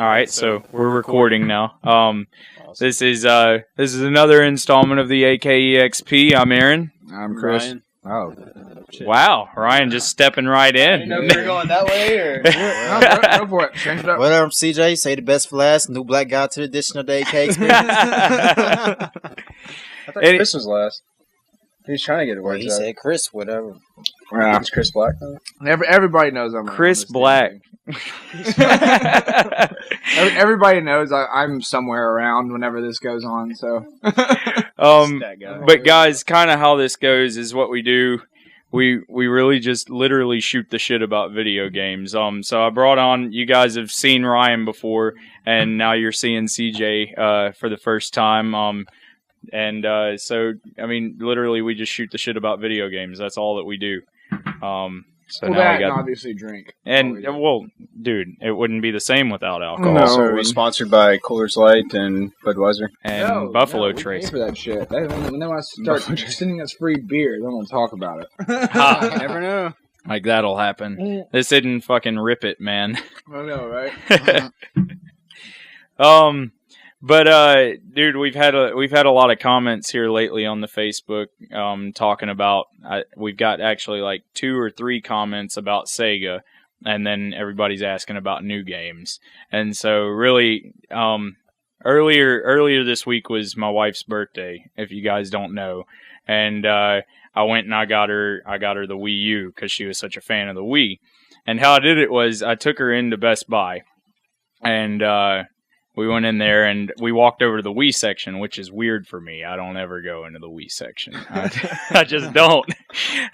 All right, so we're recording now. This is another installment of the AKEXP. I'm Aaron. I'm Chris. Ryan. Oh, shit. Wow, Ryan just stepping right in. I didn't know we were going that way, or go for it. Change it up. What up, CJ? Say the best for last. New black guy to the edition of the AKEXP. I thought Chris was last. He was trying to get it worked He out. said Chris, whatever. Wow, it's Chris Black. Everybody knows I'm Chris Black. Everybody knows I'm somewhere around whenever this goes on. So, That guy. But guys, kind of how this goes is what we do. We really just literally shoot the shit about video games. So I brought on, you guys have seen Ryan before, and now you're seeing CJ for the first time. So I mean, literally, we just shoot the shit about video games. That's all that we do. So well, now that we got, and obviously drink. and well, dude, it wouldn't be the same without alcohol. No. So we're sponsored by Coors Light and Budweiser. And Buffalo we pay Trace. for that shit. When they want to start sending us free beer, then we'll talk about it. Ha. You never know. Like that'll happen. This isn't fucking Rip It, man. I know, right? Dude, we've had a lot of comments here lately on the Facebook, talking about. We've got actually like 2 or 3 comments about Sega, and then everybody's asking about new games. And so, really, earlier this week was my wife's birthday. If you guys don't know, and I went and I got her the Wii U because she was such a fan of the Wii. And how I did it was I took her into Best Buy, and we went in there and we walked over to the Wii section, which is weird for me. I don't ever go into the Wii section. I just don't.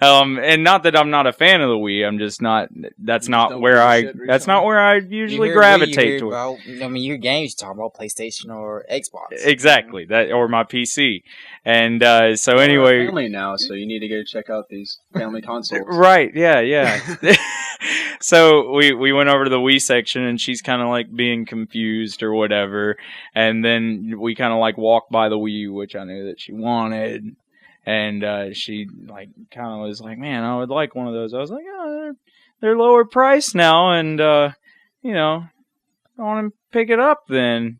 And not that I'm not a fan of the Wii. I'm just not. That's not where I usually gravitate to. I mean, your games you talk about PlayStation or Xbox. Exactly that, or my PC. And so anyway, We're a family now, so you need to go check out these family consoles. Right? Yeah. So we went over to the Wii section, and she's kind of like being confused or whatever. And then we kind of like walked by the Wii U, which I knew that she wanted. And she like kind of was like, "Man, I would like one of those." I was like, "Oh, they're lower price now, and go on and pick it up then."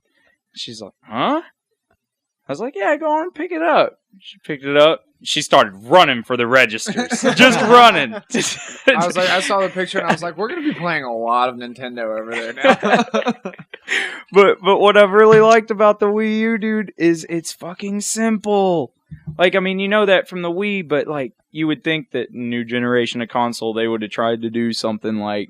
She's like, "Huh?" I was like, "Yeah, go on and pick it up." She picked it up. She started running for the registers. Just running. I saw the picture and I was like, we're going to be playing a lot of Nintendo over there now. But what I've really liked about the Wii U, dude, is it's fucking simple. Like, I mean, you know that from the Wii, but like, you would think that new generation of console, they would have tried to do something like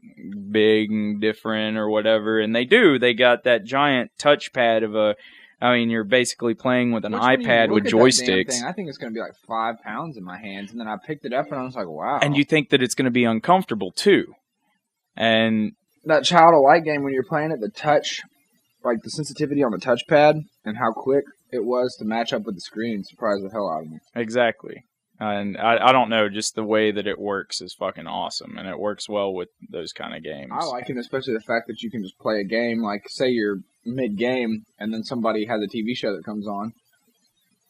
big and different or whatever. And they do. They got that giant touchpad of you're basically playing with an iPad with joysticks. I think it's going to be like 5 pounds in my hands. And then I picked it up and I was like, wow. And you think that it's going to be uncomfortable too. And that Child of Light game, when you're playing it, the touch, like the sensitivity on the touchpad and how quick it was to match up with the screen surprised the hell out of me. Exactly. And I don't know, just the way that it works is fucking awesome. And it works well with those kind of games. I like it, especially the fact that you can just play a game, like say you're mid-game and then somebody has a TV show that comes on.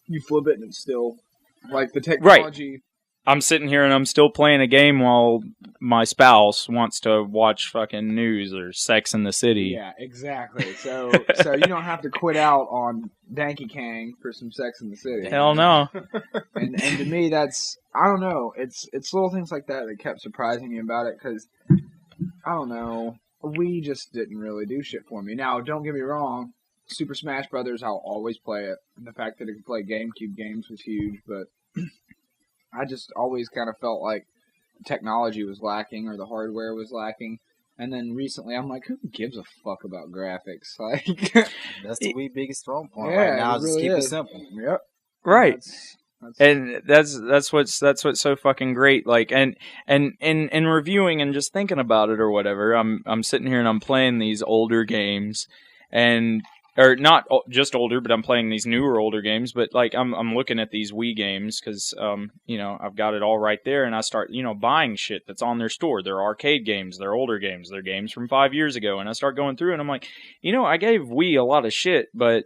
You flip it and it's still, like the technology... Right. I'm sitting here and I'm still playing a game while my spouse wants to watch fucking news or Sex in the City. Yeah, exactly. So you don't have to quit out on Danky Kang for some Sex in the City. Hell no. And to me, that's, I don't know, it's little things like that that kept surprising me about it, because, I don't know, we just didn't really do shit for me. Now, don't get me wrong, Super Smash Brothers, I'll always play it. And the fact that it could play GameCube games was huge, but I just always kind of felt like the technology was lacking or the hardware was lacking. And then recently, I'm like, who gives a fuck about graphics? Like, that's the Wii biggest strong point yeah, right now. it Just really keep is. it simple. Yep. Right. That's And that's what's so fucking great. Like, and in reviewing and just thinking about it or whatever, I'm sitting here and I'm playing these older games, or not just older, but I'm playing these newer older games. But like I'm looking at these Wii games because I've got it all right there, and I start buying shit that's on their store. They're arcade games, they're older games, they're games from 5 years ago, and I start going through and I'm like, I gave Wii a lot of shit, but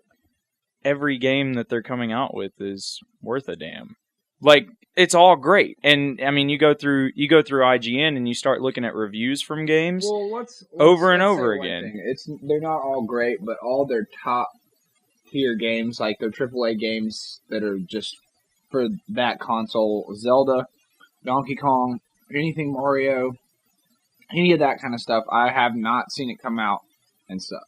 every game that they're coming out with is worth a damn. Like, it's all great. And I mean, you go through IGN and you start looking at reviews from games over and over again. They're not all great, but all their top tier games, like their AAA games that are just for that console, Zelda, Donkey Kong, anything Mario, any of that kind of stuff, I have not seen it come out and suck.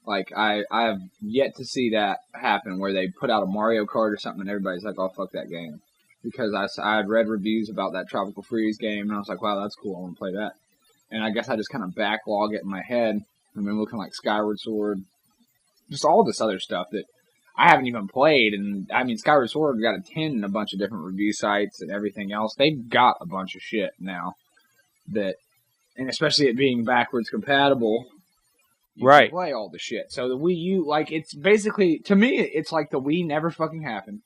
Like, I have yet to see that happen where they put out a Mario Kart or something and everybody's like, oh, fuck that game. Because I had read reviews about that Tropical Freeze game and I was like, wow, that's cool, I want to play that. And I guess I just kind of backlog it in my head. I've been looking like Skyward Sword, just all this other stuff that I haven't even played. And I mean, Skyward Sword got a 10 in a bunch of different review sites and everything else. They've got a bunch of shit now that, and especially it being backwards compatible, you can play all the shit. So the Wii U, like, it's basically, to me, it's like the Wii never fucking happened.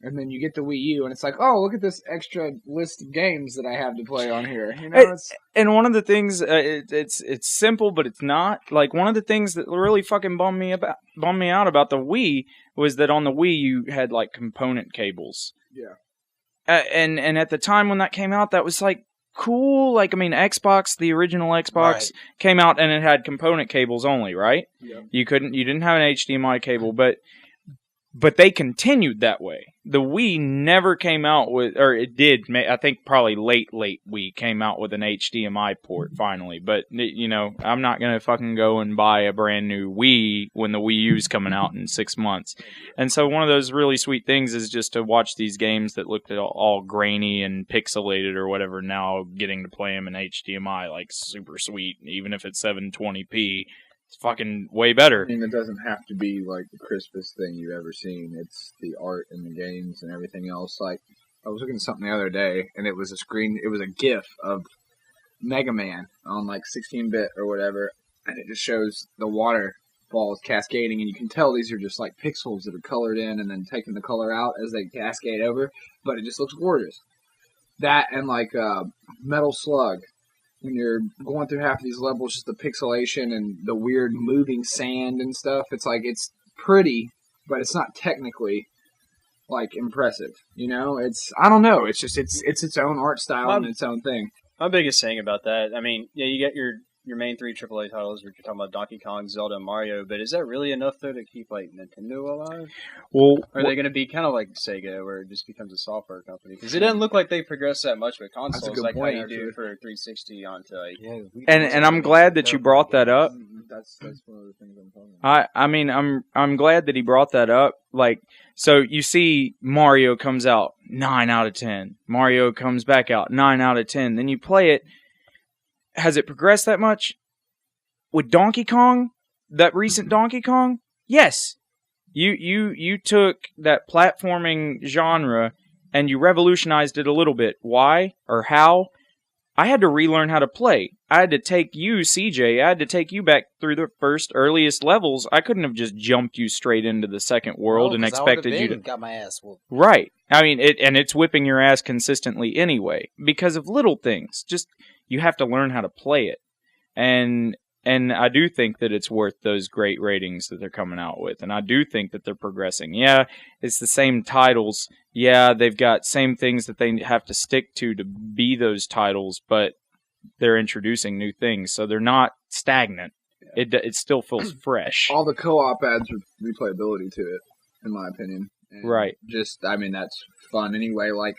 And then you get the Wii U, and it's like, oh, look at this extra list of games that I have to play on here. You know, and one of the things, it's simple, but it's not. Like, one of the things that really fucking bummed me out about the Wii was that on the Wii you had like component cables. Yeah. And at the time when that came out, that was like cool. Like, I mean, Xbox, the original Xbox came out and it had component cables only, right? Yeah. You didn't have an HDMI cable, but they continued that way. The Wii never came out with, or it did, I think probably late Wii came out with an HDMI port finally. But, you know, I'm not going to fucking go and buy a brand new Wii when the Wii U's coming out in 6 months. And so one of those really sweet things is just to watch these games that looked all grainy and pixelated or whatever, now getting to play them in HDMI, like super sweet, even if it's 720p. It's fucking way better. I mean, it doesn't have to be like the crispest thing you've ever seen. It's the art and the games and everything else. Like, I was looking at something the other day, and it was a GIF of Mega Man on like 16-bit or whatever, and it just shows the waterfalls cascading, and you can tell these are just like pixels that are colored in and then taking the color out as they cascade over, but it just looks gorgeous. That and like Metal Slug. When you're going through half of these levels, just the pixelation and the weird moving sand and stuff, it's like, it's pretty, but it's not technically, like, impressive, you know? I don't know, it's just, it's its own art style and its own thing. My biggest thing about that, I mean, yeah, you get your main 3 AAA titles, which you're talking about Donkey Kong, Zelda, and Mario, but is that really enough, though, to keep, like, Nintendo alive? Well, are they going to be kind of like Sega, where it just becomes a software company? Because it doesn't look like they progress that much with consoles, like how you do for 360 onto, like... Yeah, and I'm glad that you brought that up. That's one of the things I'm talking about. I mean, I'm glad that he brought that up. Like, so you see Mario comes out, 9 out of 10. Mario comes back out, 9 out of 10. Then you play it. Has it progressed that much? With Donkey Kong, that recent Donkey Kong, yes. You took that platforming genre and you revolutionized it a little bit. Why or how? I had to relearn how to play. I had to take you, CJ, I had to take you back through the first earliest levels. I couldn't have just jumped you straight into the second world and expected you to... got my ass whooped. Right. I mean, it's whipping your ass consistently anyway because of little things. Just, you have to learn how to play it. And I do think that it's worth those great ratings that they're coming out with. And I do think that they're progressing. Yeah, it's the same titles. Yeah, they've got same things that they have to stick to be those titles, but they're introducing new things. So they're not stagnant. Yeah. It still feels fresh. All the co-op adds replayability to it, in my opinion. And right. Just, I mean, that's fun anyway. Like,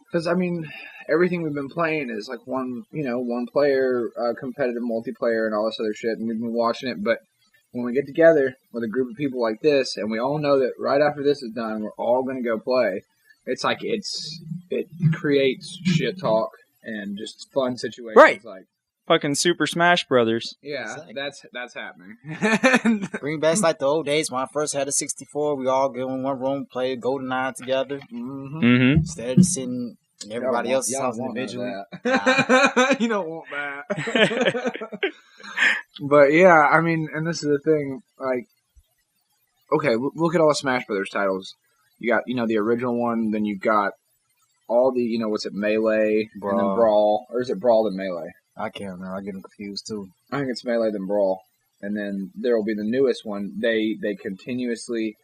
because, I mean... everything we've been playing is like one player, competitive multiplayer and all this other shit, and we've been watching it, but when we get together with a group of people like this, and we all know that right after this is done, we're all going to go play, it's like, it creates shit talk and just fun situations. Right. Like, fucking Super Smash Brothers. Yeah, exactly. That's happening. Bring back like the old days when I first had a 64, we all go in one room, play GoldenEye together. Mm-hmm. Mm-hmm. Instead of sitting... everybody else's house individually. You don't want that. But yeah, I mean, and this is the thing, like, okay, look at all the Smash Brothers titles. You got, the original one, then you've got all the, what's it, Melee, Brawl. And then Brawl, or is it Brawl then Melee? I can't remember, I get them confused too. I think it's Melee then Brawl. And then there will be the newest one. They continuously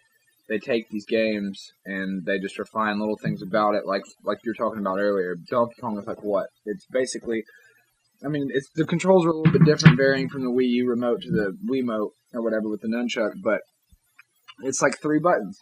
they take these games and they just refine little things about it, like you were talking about earlier. Donkey Kong is like what? It's basically, I mean, the controls are a little bit different, varying from the Wii U remote to the Wiimote or whatever with the nunchuck, but it's like 3 buttons.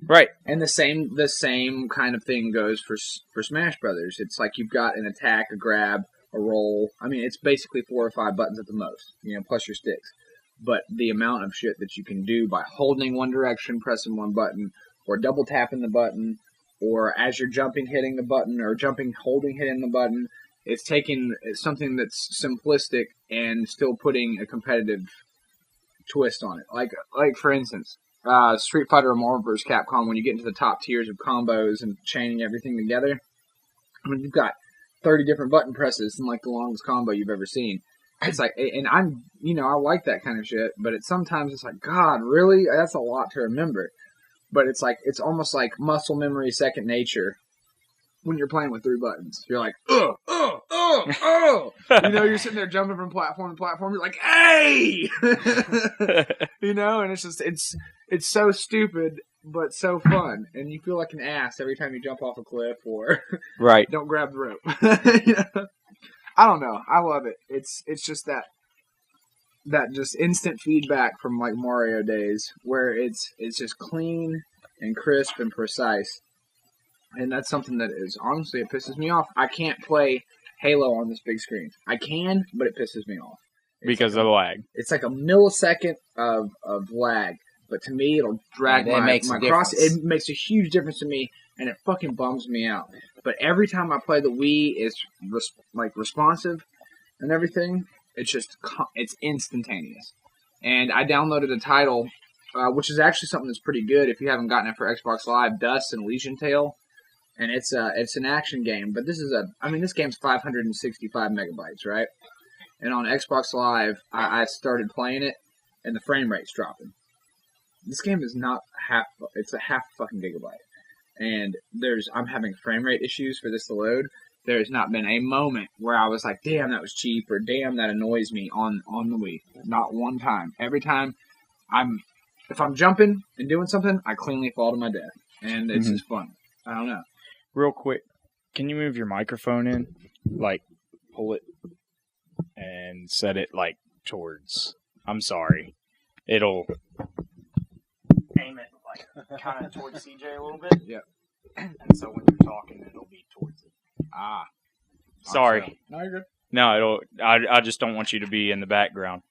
Right. And the same kind of thing goes for Smash Brothers. It's like you've got an attack, a grab, a roll. I mean, it's basically 4 or 5 buttons at the most, plus your sticks. But the amount of shit that you can do by holding one direction, pressing one button, or double tapping the button, or as you're jumping, hitting the button, or jumping, holding, hitting the button, it's taking something that's simplistic and still putting a competitive twist on it. Like for instance, Street Fighter or Marvel vs. Capcom, when you get into the top tiers of combos and chaining everything together, I mean, you've got 30 different button presses and like the longest combo you've ever seen. It's like, and I'm, I like that kind of shit, but sometimes it's like, God, really? That's a lot to remember. But it's like, it's almost like muscle memory second nature when you're playing with 3 buttons. You're like, you're sitting there jumping from platform to platform. You're like, hey! And it's just, it's so stupid, but so fun. And you feel like an ass every time you jump off a cliff or right. Don't grab the rope. I don't know. I love it. It's just that just instant feedback from like Mario days where it's just clean and crisp and precise. And that's something that is, honestly, it pisses me off. I can't play Halo on this big screen. I can, but it pisses me off. Because of the lag. It's like a millisecond of lag. But to me, it'll drag my cross. It makes a huge difference to me, and it fucking bums me out. But every time I play the Wii, it's responsive and everything. It's instantaneous. And I downloaded a title, which is actually something that's pretty good if you haven't gotten it for Xbox Live, Dust and Legion Tale. And it's an action game, but this game's 565 megabytes, right? And on Xbox Live, I started playing it, and the frame rate's dropping. This game is not it's a half fucking gigabyte. And I'm having frame rate issues for this to load. There's not been a moment where I was like, damn, that was cheap, or damn, that annoys me on the Wii. Not one time. Every time if I'm jumping and doing something, I cleanly fall to my death. And it's just fun. I don't know. Real quick, can you move your microphone in? Like, pull it and set it, like, towards... I'm sorry. It'll... aim it, like, kind of towards CJ a little bit. Yep. And so when you're talking, it'll be towards it. Ah. Sorry. No, you're good. No, I just don't want you to be in the background.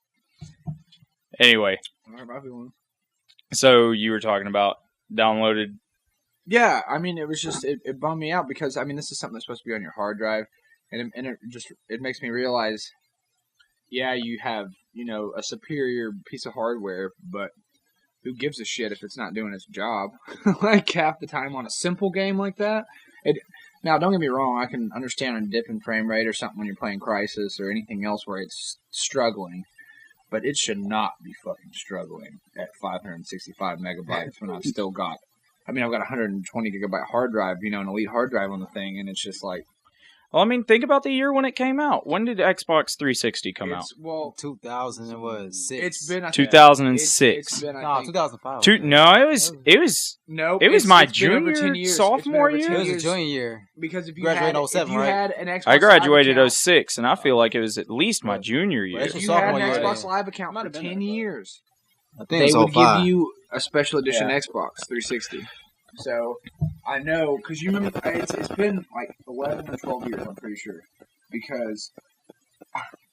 Anyway. So you were talking about downloaded... Yeah, I mean, it was just, it bummed me out because, I mean, this is something that's supposed to be on your hard drive, and it makes me realize, yeah, you have, a superior piece of hardware, but who gives a shit if it's not doing its job? Like, half the time on a simple game like that. Now, don't get me wrong, I can understand a dip in frame rate or something when you're playing Crysis or anything else where it's struggling, but it should not be fucking struggling at 565 megabytes when I've still got... I've got a 120 gigabyte hard drive, an elite hard drive on the thing, and it's just like... Well, I mean, think about the year when it came out. When did Xbox 360 come out? Well, 2006. It's been... 2006. It's been, 2005. It was my junior, sophomore year. It was a junior year. Because if you graduated in 07, right? Had an Xbox I graduated Live 06, and I feel like it was at least my junior year. If you had an Xbox Live account for 10 years, they would give you a special edition Xbox 360. So, I know, because you remember, it's been like 11 or 12 years, I'm pretty sure. Because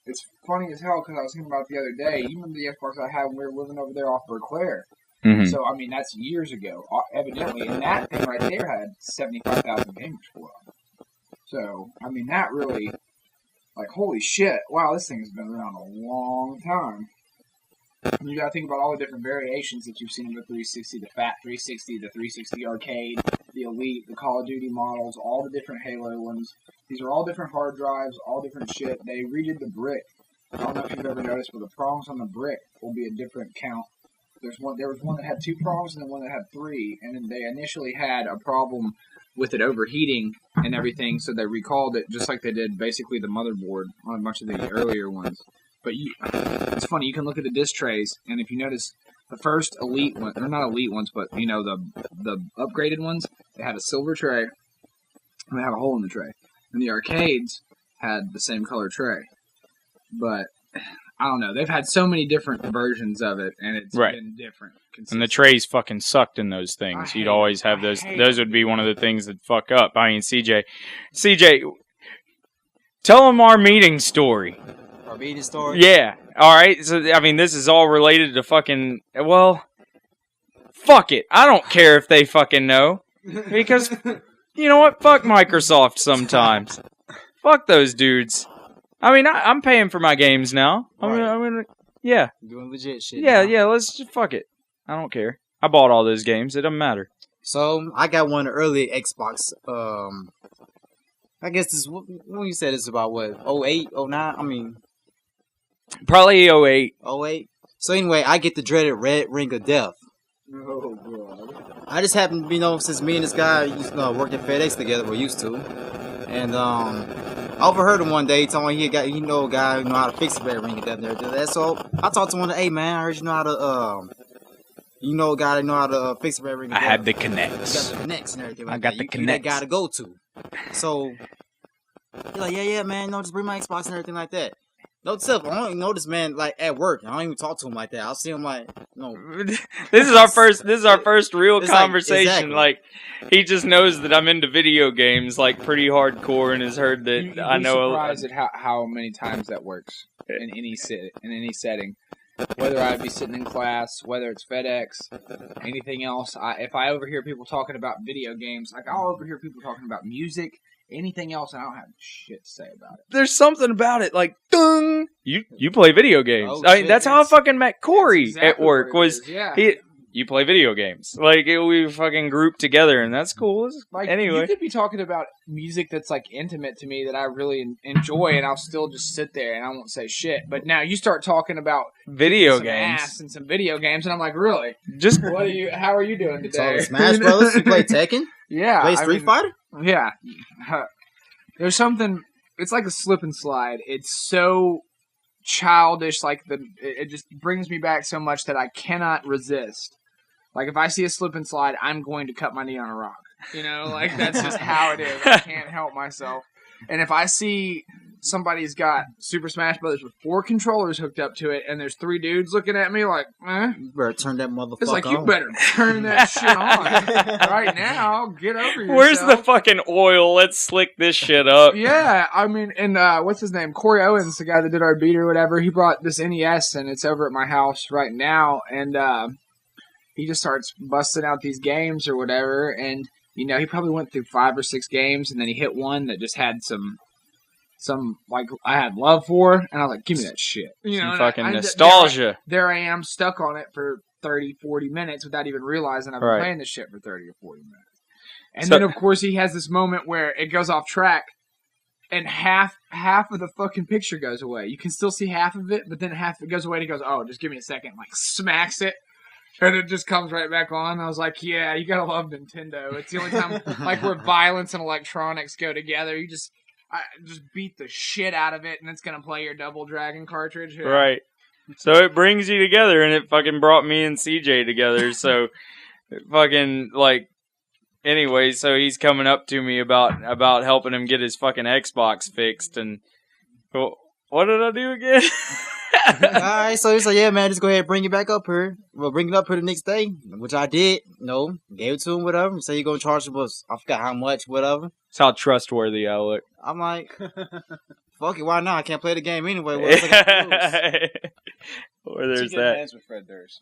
it's funny as hell, because I was thinking about it the other day. You remember the Xbox I had when we were living over there off Berclair? Mm-hmm. So, I mean, that's years ago, evidently. And that thing right there had 75,000 gamers for it. So, I mean, that really, like, holy shit, wow, this thing has been around a long time. And you gotta think about all the different variations that you've seen of the 360, the Fat 360, the 360 Arcade, the Elite, the Call of Duty models, all the different Halo ones. These are all different hard drives, all different shit. They redid the brick. I don't know if you've ever noticed, but the prongs on the brick will be a different count. There was one that had 2 prongs and then one that had 3, and then they initially had a problem with it overheating and everything, so they recalled it just like they did basically the motherboard on a bunch of the earlier ones. But it's funny, you can look at the disc trays, and if you notice, The first elite one, or not elite ones, but the upgraded ones, they had a silver tray, and they had a hole in the tray. And the arcades had the same color tray, but I don't know. They've had so many different versions of it, and it's been different. And the trays fucking sucked in those things. You'd always have those. Those would be one of the things that fuck up. I mean, CJ, tell them our meeting story. Our meeting story? Yeah. All right. So, I mean, this is all related to fucking, well, fuck it. I don't care if they fucking know. Because, you know what? Fuck Microsoft sometimes. Fuck those dudes. I mean, I'm paying for my games now. Yeah. Doing legit shit. Yeah, let's just fuck it. I don't care. I bought all those games. It doesn't matter. So, I got one early Xbox. I guess this, when you said it's about what, 08, 09? I mean... Probably 08. 08? So anyway, I get the dreaded Red Ring of Death. Oh, God. I just happened to, since me and this guy worked at FedEx together, we used to. And, I overheard him one day telling me a guy who know how to fix the Red Ring of Death and everything. So I talked to him one day, hey man, I heard you know how to, a guy that know how to fix the Red Ring of Death. I have the connects. You got the connects and everything like I got that. the You connects. that guy to go to. So, he's like, yeah, man, just bring my Xbox and everything like that. Note to self, I don't even know this man like at work. I don't even talk to him like that. I'll see him like, no. This is our first real conversation. Exactly. Like, he just knows that I'm into video games like pretty hardcore and has heard that You'd I know. Be surprised at how many times that works in any setting. Whether I be sitting in class, whether it's FedEx, anything else. If I overhear people talking about video games, like I'll overhear people talking about music. Anything else, and I don't have shit to say about it. There's something about it, like, dung! You play video games. Oh, I mean, that's how I fucking met Corey at work. Yeah. You play video games. Like, we fucking grouped together, and that's cool. Like, anyway. You could be talking about music that's, like, intimate to me that I really enjoy, and I'll still just sit there, and I won't say shit. But now you start talking about video some games. ass and some video games, and I'm like, really? Just How are you doing today? So Smash Brothers? You play Tekken? Yeah. Play Street Fighter? Yeah. There's something, it's like a slip and slide. It's so childish, like it just brings me back so much that I cannot resist. Like if I see a slip and slide, I'm going to cut my knee on a rock. Like that's just how it is. I can't help myself. And if I see somebody's got Super Smash Brothers with 4 controllers hooked up to it, and there's 3 dudes looking at me like, You better turn that motherfucker on. It's like, you better turn that shit on right now. Get over yourself. Where's the fucking oil? Let's slick this shit up. Yeah, I mean, and what's his name? Corey Owens, the guy that did our beat or whatever, he brought this NES, and it's over at my house right now, and he just starts busting out these games or whatever, and, he probably went through 5 or 6 games, and then he hit one that just had some like I had love for, and I was like, give me that shit. Some fucking nostalgia. There I am, stuck on it for 30, 40 minutes without even realizing I've been playing this shit for 30 or 40 minutes. And then, of course, he has this moment where it goes off track, and half of the fucking picture goes away. You can still see half of it, but then half of it goes away, and he goes, oh, just give me a second, like smacks it. And it just comes right back on. I was like, yeah, you gotta love Nintendo. It's the only time, like, where violence and electronics go together. I just beat the shit out of it, and it's going to play your Double Dragon cartridge. Yeah. Right. So it brings you together, and it fucking brought me and CJ together. So fucking, like, anyway, so he's coming up to me about helping him get his fucking Xbox fixed, and what did I do again? Alright, so he's like, yeah, man, just go ahead and bring it back up here. Well, bring it up here the next day, which I did. Gave it to him, whatever. Say you're going to charge him, I forgot how much, whatever. That's how trustworthy I look. I'm like, fuck it, why not? I can't play the game anyway. What else I gotta do? Or there's that. Hands with Fred Durst.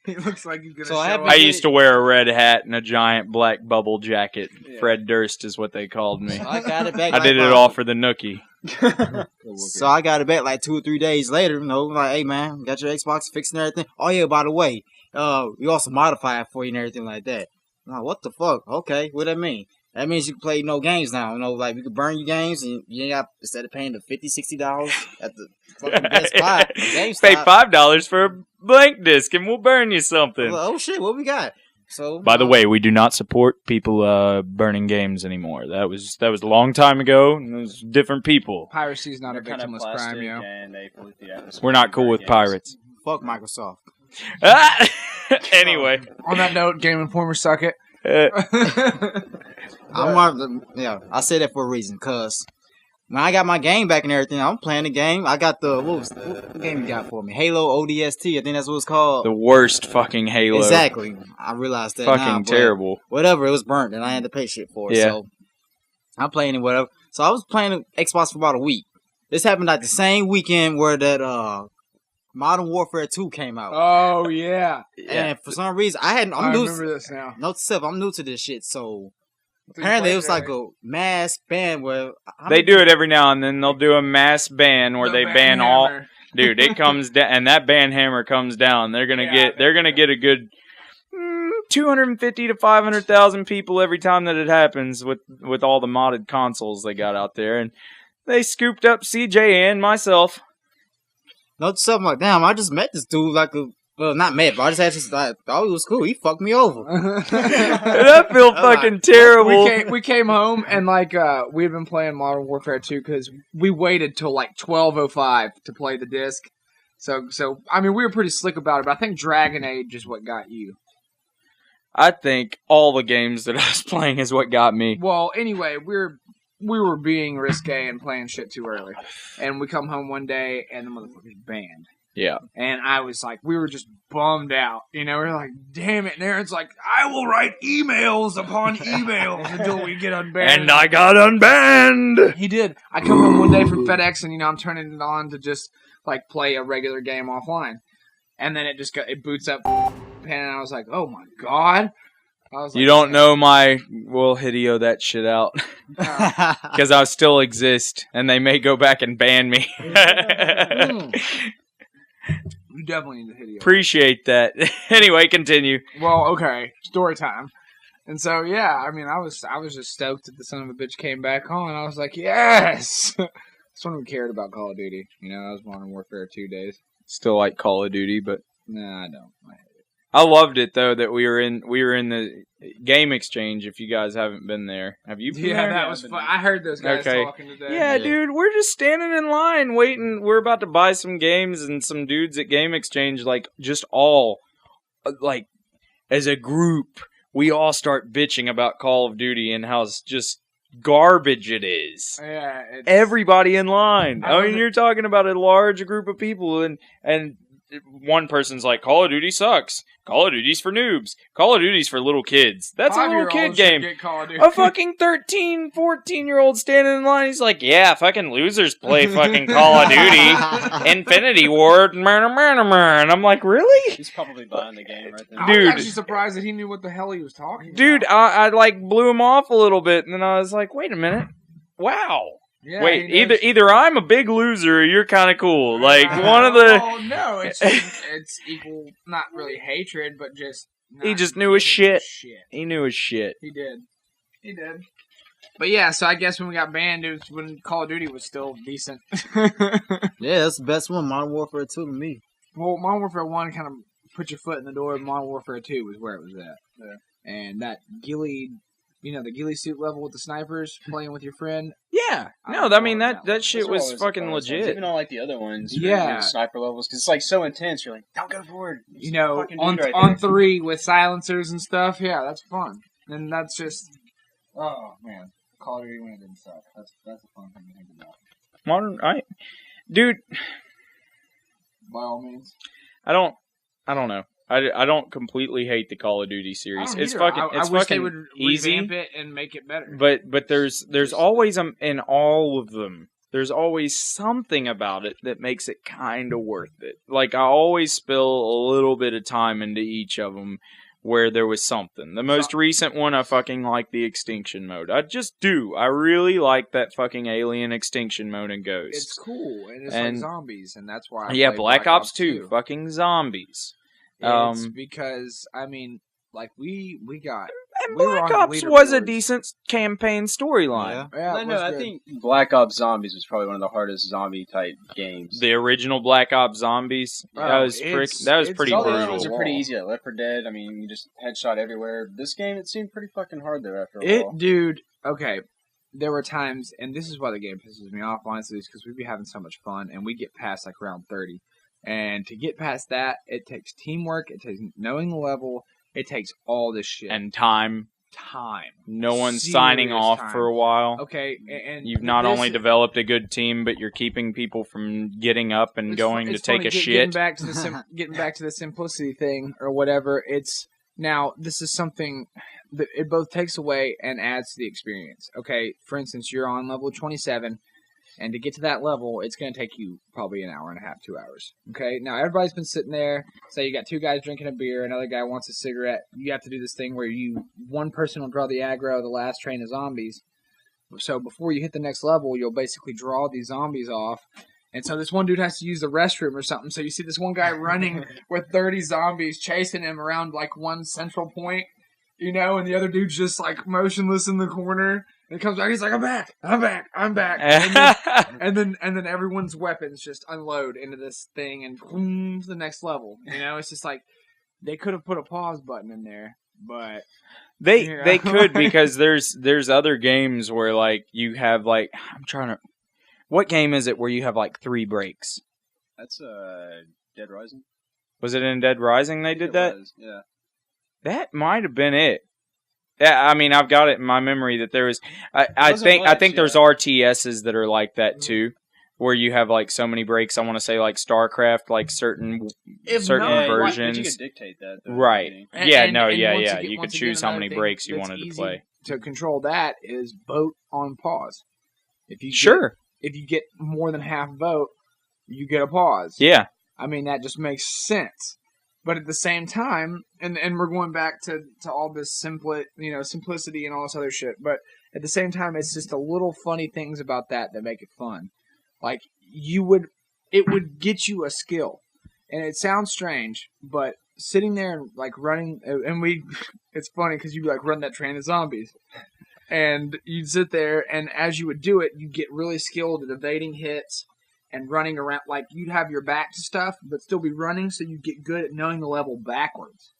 He looks like he's gonna. So I used to wear a red hat and a giant black bubble jacket. Yeah. Fred Durst is what they called me. So I got it back. I did it all for the nookie. So I got it back like 2 or 3 days later. Like, hey man, got your Xbox fixed and everything. Oh yeah, by the way, we also modify it for you and everything like that. I'm like, what the fuck? Okay, what that mean? That means you can play no games now. Like you can burn your games and you ain't got, instead of paying the $50, $60 at the fucking Best Buy, pay $5 for a blank disc and we'll burn you something. Like, oh shit, what we got? So, by the way, we do not support people burning games anymore. That was a long time ago. And it was different people. Piracy is not a victimless crime, yo. We're not cool with pirates. Fuck Microsoft. Anyway. On that note, Game Informer suck it. I say that for a reason, cause when I got my game back and everything, I'm playing the game. I got what game you got for me? Halo ODST, I think that's what it's called. The worst fucking Halo. Exactly. I realized that fucking terrible. Whatever, it was burnt and I had to pay shit for it. Yeah. So I'm playing it, whatever. So I was playing Xbox for about a week. This happened like the same weekend where that Modern Warfare 2 came out. Oh yeah. And for some reason I remember this now. Note to self, I'm new to this shit, so apparently it was like a mass ban where they do it every now and then. They'll do a mass ban where they ban all. Dude, it comes down, and that ban hammer comes down. They're gonna get a good 250 to 500,000 people every time that it happens with all the modded consoles they got out there, and they scooped up CJ and myself. Note to self, I'm like, damn, I just met this dude not met, but I just had this. I thought he was cool. He fucked me over. That felt fucking terrible. We came home and we'd been playing Modern Warfare 2 because we waited till 12:05 to play the disc. So I mean we were pretty slick about it. But I think Dragon Age is what got you. I think all the games that I was playing is what got me. Well, anyway, we were being risque and playing shit too early, and we come home one day and the motherfucker's banned. Yeah. And I was like, we were just bummed out. You know, we were like, damn it. And Aaron's like, I will write emails upon emails until we get unbanned. And I got unbanned. He did. I come home one day from FedEx and, I'm turning it on to just, play a regular game offline. And then it boots up and I was like, oh my God. You don't know we'll Hideo that shit out. Because I still exist and they may go back and ban me. You definitely need to hit it. Appreciate that. Anyway, continue. Well, okay, story time. And so, yeah, I mean, I was just stoked that the son of a bitch came back on. I was like, yes! That's when we cared about Call of Duty. That was Modern Warfare 2 days. Still like Call of Duty, but nah, I don't. I hate it. I loved it though that we were in the game exchange. If you guys haven't been there, have you been there? Yeah, that was fun. I heard those guys talking today. Yeah, dude, we're just standing in line waiting. We're about to buy some games, and some dudes at Game Exchange, just all, as a group, we all start bitching about Call of Duty and how just garbage it is. Yeah, everybody in line. I mean, you're talking about a large group of people, and one person's like, Call of Duty sucks. Call of Duty's for noobs. Call of Duty's for little kids. That's a little kid game. A fucking 13, 14-year-old standing in line, he's like, yeah, fucking losers play fucking Call of Duty. Infinity Ward. And I'm like, really? He's probably buying the game right then. Dude. I was actually surprised that he knew what the hell he was talking about. Dude, I blew him off a little bit, and then I was like, wait a minute. Wow. Yeah, wait, either I'm a big loser or you're kind of cool. One of the... Oh, no, it's equal, not really hatred, but just... He just knew his shit. He knew his shit. He did. But yeah, so I guess when we got banned, it was when Call of Duty was still decent. Yeah, that's the best one, Modern Warfare 2 to me. Well, Modern Warfare 1 kind of put your foot in the door, Modern Warfare 2 was where it was at. Yeah. And that ghillie... the ghillie suit level with the snipers, playing with your friend. Yeah. No, I mean, that shit was fucking legit. Even on, the other ones. Yeah. Sniper levels, because it's, so intense. You're like, don't go forward. On 3 with silencers and stuff. Yeah, that's fun. And that's just... Oh, man. Call of Duty when it didn't suck. That's a fun thing to think about. Dude. By all means. I don't know. I don't completely hate the Call of Duty series. It's fucking I wish they would revamp it and make it better. But there's always in all of them. There's always something about it that makes it kind of worth it. I always spill a little bit of time into each of them where there was something. The most recent one, I fucking like the extinction mode. I just do. I really like that fucking alien extinction mode in Ghost. It's cool and it's like zombies, and that's why. Black Ops 2, fucking zombies. It's because, we got... And Black Ops was a decent campaign storyline. Yeah, I think Black Ops Zombies was probably one of the hardest zombie-type games. The original Black Ops Zombies? That was pretty all brutal. The other ones are pretty easy. Left 4 Dead, you just headshot everywhere. This game, it seemed pretty fucking hard, though, after a while. Dude, okay. There were times, and this is why the game pisses me off, honestly, is because we'd be having so much fun, and we get past, round 30. And to get past that, it takes teamwork, it takes knowing the level, it takes all this shit. And time. No one's Serious signing off time. for a while. Okay, and you've not only developed a good team, but you're keeping people from getting up and going to take a shit. Getting back to the simplicity thing or whatever. Now this is something that it both takes away and adds to the experience. Okay, for instance, you're on level 27. And to get to that level, it's going to take you probably an hour and a half, 2 hours. Okay? Now, everybody's been sitting there. Say you got two guys drinking a beer, another guy wants a cigarette. You have to do this thing where one person will draw the aggro, the last train of zombies. So before you hit the next level, you'll basically draw these zombies off. And so this one dude has to use the restroom or something. So you see this one guy running with 30 zombies chasing him around like one central point, and the other dude's just like motionless in the corner. And he comes back, he's like, I'm back. And then everyone's weapons just unload into this thing and boom, to the next level. It's just like they could have put a pause button in there, but they could, because there's other games where like you have like what game is it where you have like 3 breaks? That's Dead Rising. Was it in Dead Rising they did that? Yeah. That might have been it. Yeah, I mean, I've got it in my memory that there was. I think there's RTSs that are like that too, where you have like so many breaks. I want to say like StarCraft, like certain versions. You could dictate that, though, right? You could choose how many breaks you wanted to play. To control that is vote on pause. If you get more than half vote, you get a pause. Yeah, I mean that just makes sense. But at the same time, and we're going back to all this simplicity and all this other shit. But at the same time, it's just the little funny things about that make it fun. Like it would get you a skill, and it sounds strange, but sitting there and like running, it's funny because you'd like run that train of zombies, and you'd sit there, and as you would do it, you get really skilled at evading hits. And running around, like you'd have your back to stuff, but still be running, so you get good at knowing the level backwards.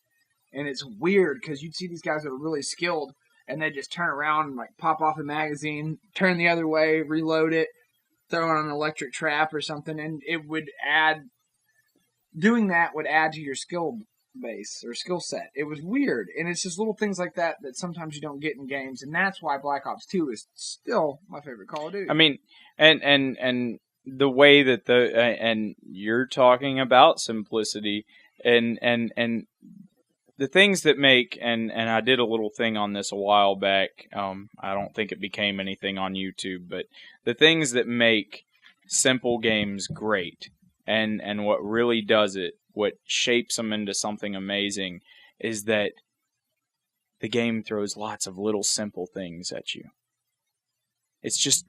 And it's weird because you'd see these guys that are really skilled, and they just turn around and like pop off the magazine, turn the other way, reload it, throw it on an electric trap or something, and it would add. Doing that would add to your skill base or skill set. It was weird, and it's just little things like that sometimes you don't get in games, and that's why Black Ops 2 is still my favorite Call of Duty. I mean, and the way that and you're talking about simplicity and the things that make and I did a little thing on this a while back. I don't think it became anything on YouTube, but the things that make simple games great and what really does it, what shapes them into something amazing, is that the game throws lots of little simple things at you. It's just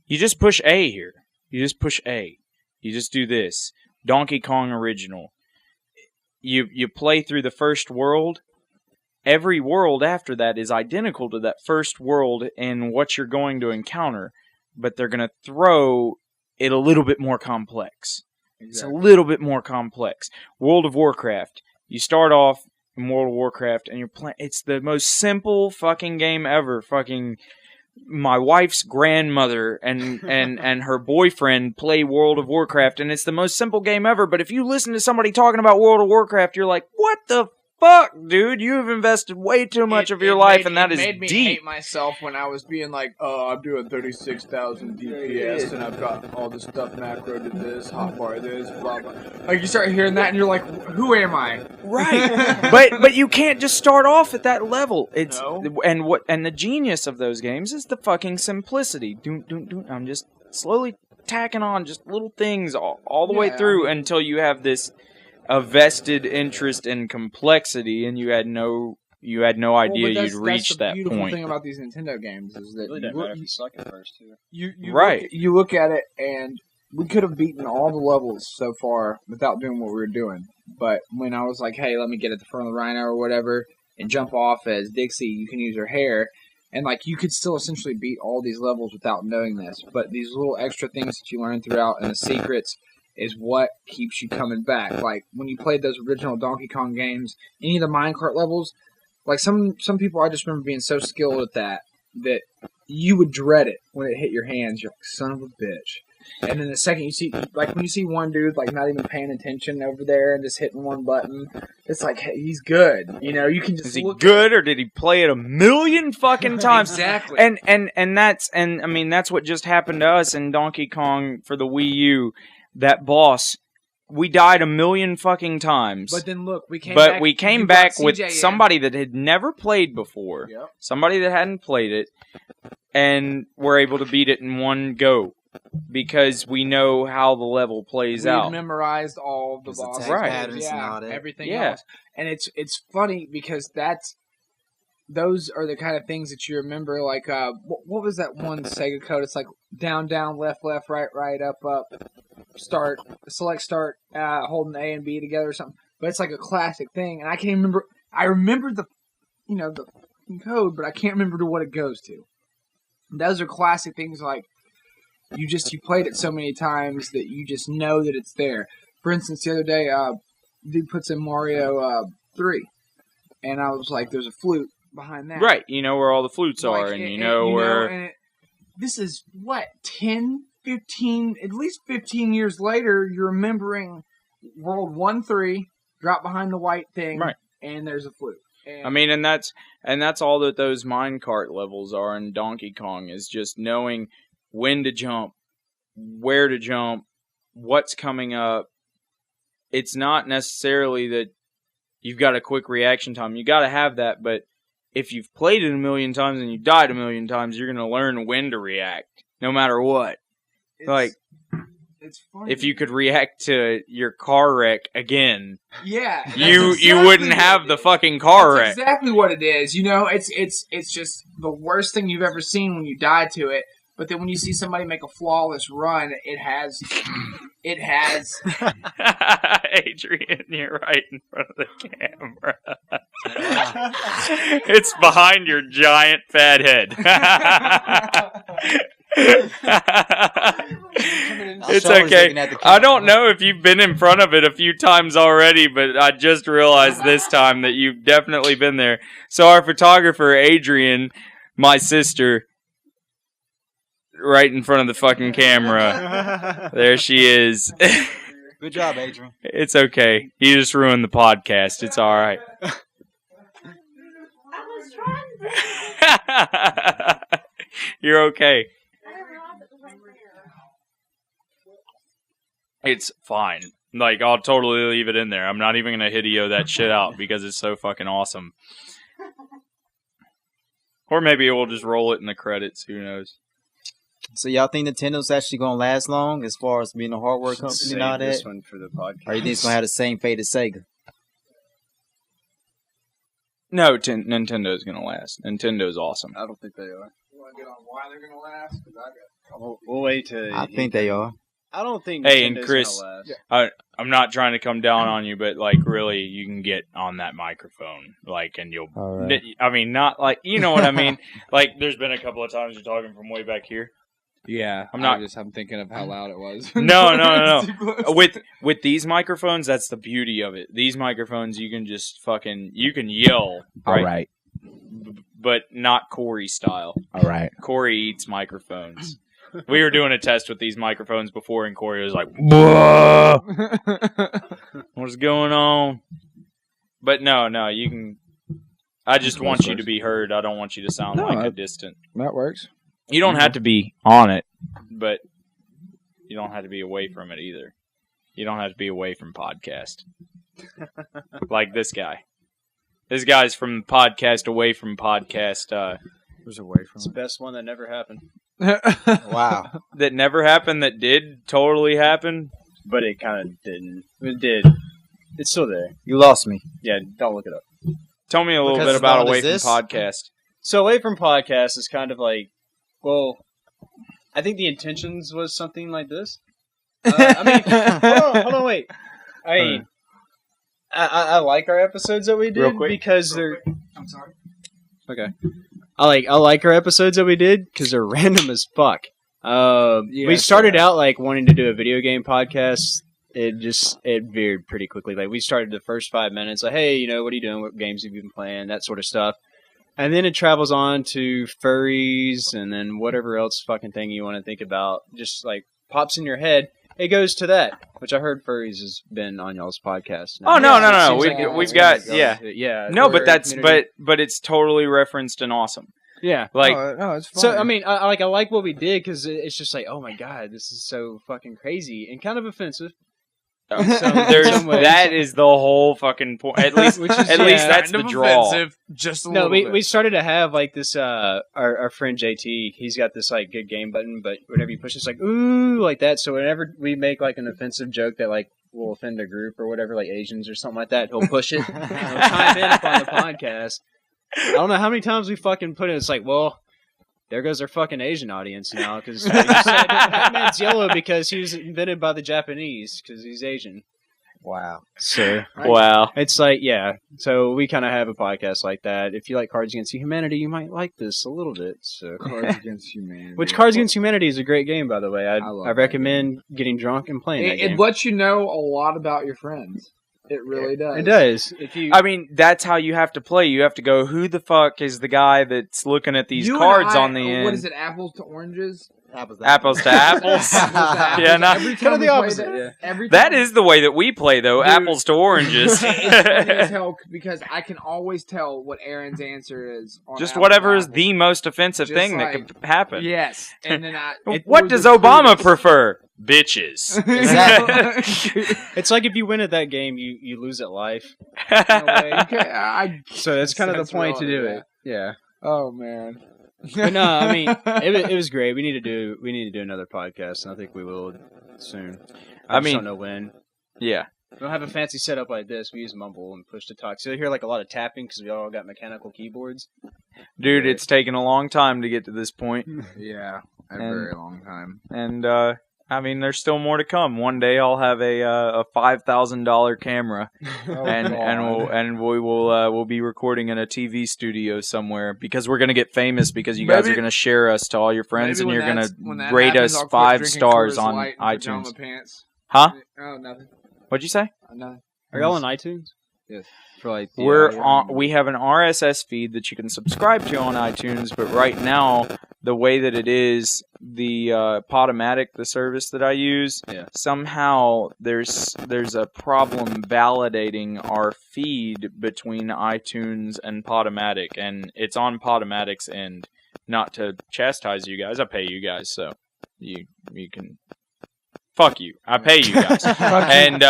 you just push A here. You just push A. You just do this. Donkey Kong Original. You play through the first world. Every world after that is identical to that first world in what you're going to encounter, but they're going to throw it a little bit more complex. Exactly. It's a little bit more complex. World of Warcraft. You start off in World of Warcraft and you're playing. It's the most simple fucking game ever. Fucking. My wife's grandmother and her boyfriend play World of Warcraft, and it's the most simple game ever, but if you listen to somebody talking about World of Warcraft, you're like, what the fuck, dude? You have invested way too much of your life, and that is deep. It made me hate myself when I was being like, oh, I'm doing 36,000 DPS, and I've got all this stuff macro to this, hotbar this, blah, blah. Like, you start hearing that, and you're like, who am I? Right. but you can't just start off at that level. It's and the genius of those games is the fucking simplicity. I'm just slowly tacking on just little things all the way through until you have a vested interest in complexity, and you had no idea you'd reach that point. That's the beautiful thing about these Nintendo games is that it really doesn't matter if you suck at first, too. You look at it, and we could have beaten all the levels so far without doing what we were doing. But when I was like, hey, let me get at the front of the rhino or whatever and jump off as Dixie, you can use her hair. And like you could still essentially beat all these levels without knowing this. But these little extra things that you learn throughout and the secrets is what keeps you coming back. Like when you played those original Donkey Kong games, any of the minecart levels, like some people I just remember being so skilled at that you would dread it when it hit your hands. You're like, son of a bitch. And then the second you see, like when you see one dude like not even paying attention over there and just hitting one button, it's like, hey, he's good. You know, you can just is he good or did he play it a million fucking times? Exactly. And that's I mean that's what just happened to us in Donkey Kong for the Wii U. That boss, we died a million fucking times. But then look, we came back with somebody that had never played before. Yep. Somebody that hadn't played it, and were able to beat it in one go. Because we know how the level plays out. We've memorized all the boss patterns and all that. Everything else. And it's funny because those are the kind of things that you remember. Like, what was that one Sega code? It's like down, left, right, up, start, select, start, holding A and B together or something. But it's like a classic thing. And I can't remember. I remember the code, but I can't remember what it goes to. And those are classic things like, you played it so many times that you just know that it's there. For instance, the other day, dude puts in Mario 3, and I was like, "There's a flute behind that." Right, you know where all the flutes are, and you know where. This is what 10, 15, at least 15 years later. You're remembering World 1-3, drop behind the white thing, right, and there's a flute. I mean, and that's all that those minecart levels are in Donkey Kong is just knowing when to jump, where to jump, what's coming up. It's not necessarily that you've got a quick reaction time. You got to have that, but if you've played it a million times and you died a million times, you're going to learn when to react, no matter what. It's funny. If you could react to your car wreck again, you wouldn't have the fucking car wreck. Exactly what it is. You know, it's just the worst thing you've ever seen when you die to it. But then when you see somebody make a flawless run, it has. Adrian, you're right in front of the camera. It's behind your giant fat head. It's okay. I don't know if you've been in front of it a few times already, but I just realized this time that you've definitely been there. So our photographer, Adrian, my sister, right in front of the fucking camera. There she is. Good job, Adrian. It's okay. You just ruined the podcast. It's all right. You're okay. It's fine. Like, I'll totally leave it in there. I'm not even going to video that shit out because it's so fucking awesome. Or maybe we'll just roll it in the credits. Who knows? So y'all think Nintendo's actually going to last long as far as being a hardware company and all that? This one for the podcast. Or you think it's going to have the same fate as Sega? No, Nintendo's going to last. Nintendo's awesome. I don't think they are. You want to get on why they're going to last? We'll wait till... I think they are. I don't think Hey, Nintendo's and Chris, gonna last. I'm not trying to come down on you, but, like, really, you can get on that microphone, like, and you'll... Right. I mean, not, like, you know what I mean? Like, there's been a couple of times you're talking from way back here. Yeah, I'm thinking of how loud it was. No. With these microphones, that's the beauty of it. These microphones, you can just you can yell. Right? All right. But not Corey style. All right. Corey eats microphones. We were doing a test with these microphones before, and Corey was like, what's going on? But no, you can... I just want you to be heard. I don't want you to sound like a distant... That works. You don't have to be on it, but you don't have to be away from it either. You don't have to be away from podcast. Like this guy. This guy's from podcast, away from podcast. Who's away from It's the best one that never happened. Wow. That never happened, that did totally happen. But it kind of didn't. It did. It's still there. You lost me. Yeah, don't look it up. Tell me a little Because bit about as long away as from this- podcast. So away from podcast is kind of like, well, I think the intentions was something like this. I mean, hold on, wait. I mean, I like our episodes that we did Real quick. because they're. I'm sorry. Okay. I like our episodes that we did because they're random as fuck. We started out like wanting to do a video game podcast. It veered pretty quickly. Like we started the first 5 minutes, like, hey, you know, what are you doing? What games have you been playing? That sort of stuff. And then it travels on to furries and then whatever else fucking thing you want to think about. Just like pops in your head, it goes to that. Which I heard Furries has been on y'all's podcast. Oh no! We've got yeah. No, but but it's totally referenced and awesome. Yeah, like it's fun. So I mean, I like what we did because it's just like, oh my god, this is so fucking crazy and kind of offensive. That is the whole fucking point. At least that's the draw. Just a little bit. We started to have like this. Our friend JT, he's got this like good game button, but whenever you push, it's like ooh like that. So whenever we make like an offensive joke that like will offend a group or whatever, like Asians or something like that, he'll push it. He'll chime in up on the podcast. I don't know how many times we fucking put it. It's like, well, there goes our fucking Asian audience now because Batman's yellow because he was invented by the Japanese because he's Asian. Wow. So wow. It's like, yeah. So we kind of have a podcast like that. If you like Cards Against Humanity, you might like this a little bit. So Cards Against Humanity. Which Cards Against Humanity is a great game, by the way. I recommend getting drunk and playing that game. It lets you know a lot about your friends. It really does. It does. I mean, that's how you have to play. You have to go, who the fuck is the guy that's looking at these cards on the end? What is it, apples to oranges? Apples to apples. Yeah, not every time the opposite. That is the way that we play, though. Dude, apples to oranges. It's funny as hell because I can always tell what Aaron's answer is. On just whatever is the most offensive thing that could happen. Yes, and then what does Obama prefer? Bitches. Exactly. It's like if you win at that game, you lose at life. So that's kind of the point to do it. Yeah. Oh man. But no, I mean it was great. We need to do another podcast, and I think we will soon. I just don't know when. Yeah. We don't have a fancy setup like this. We use Mumble and push to talk. So you hear like a lot of tapping because we all got mechanical keyboards. Dude, it's taken a long time to get to this point. Yeah, a very long time. And I mean, there's still more to come. One day I'll have a $5,000 camera, and we'll be recording in a TV studio somewhere because we're gonna get famous because you guys are gonna share us to all your friends and you're gonna rate us 5 stars on iTunes. Huh? Oh, nothing. What'd you say? Nothing. Are y'all on iTunes? Yes. We have an RSS feed that you can subscribe to on iTunes, but right now the way that it is, the Podomatic, the service that I use, somehow there's a problem validating our feed between iTunes and Podomatic, and it's on Podomatic's end. Not to chastise you guys, I pay you guys, so you can. Fuck you! I pay you guys, and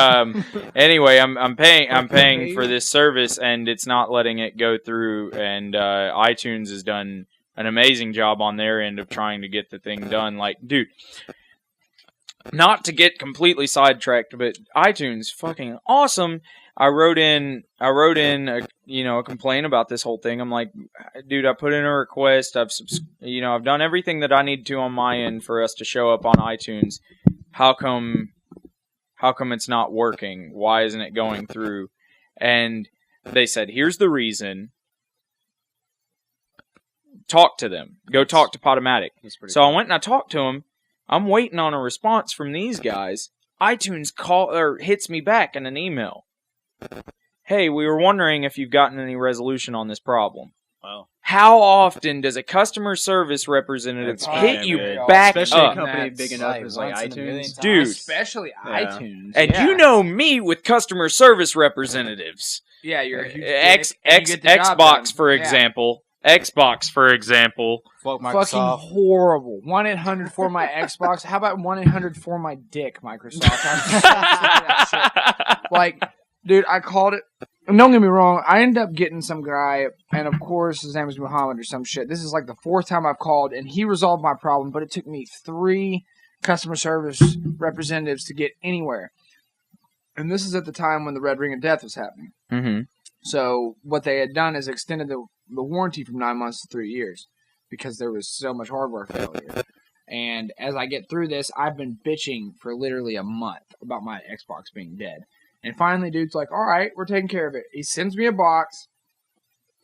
anyway, I'm paying for this service, and it's not letting it go through. And iTunes has done an amazing job on their end of trying to get the thing done. Like, dude, not to get completely sidetracked, but iTunes fucking awesome. I wrote in a complaint about this whole thing. I'm like, dude, I put in a request. I've done everything that I need to on my end for us to show up on iTunes. How come it's not working? Why isn't it going through? And they said, here's the reason. Talk to them. Go talk to Podomatic. So I went and I talked to them. I'm waiting on a response from these guys. iTunes hits me back in an email. Hey, we were wondering if you've gotten any resolution on this problem. Wow. How often does a customer service representative hit you back especially up? a company big enough as like iTunes. Dude. Especially iTunes. And you know me with customer service representatives. Yeah, you're a huge Xbox, for example. Xbox, for example. Fuck Microsoft. Fucking horrible. 1-800 for my Xbox. How about 1-800 for my dick, Microsoft? I'm so sick of that shit. Like, dude, I called it. And don't get me wrong, I ended up getting some guy, and of course his name is Muhammad or some shit. This is like the 4th time I've called, and he resolved my problem, but it took me 3 customer service representatives to get anywhere. And this is at the time when the Red Ring of Death was happening. Mm-hmm. So what they had done is extended the warranty from 9 months to 3 years because there was so much hardware failure. And as I get through this, I've been bitching for literally a month about my Xbox being dead. And finally, dude's like, all right, we're taking care of it. He sends me a box.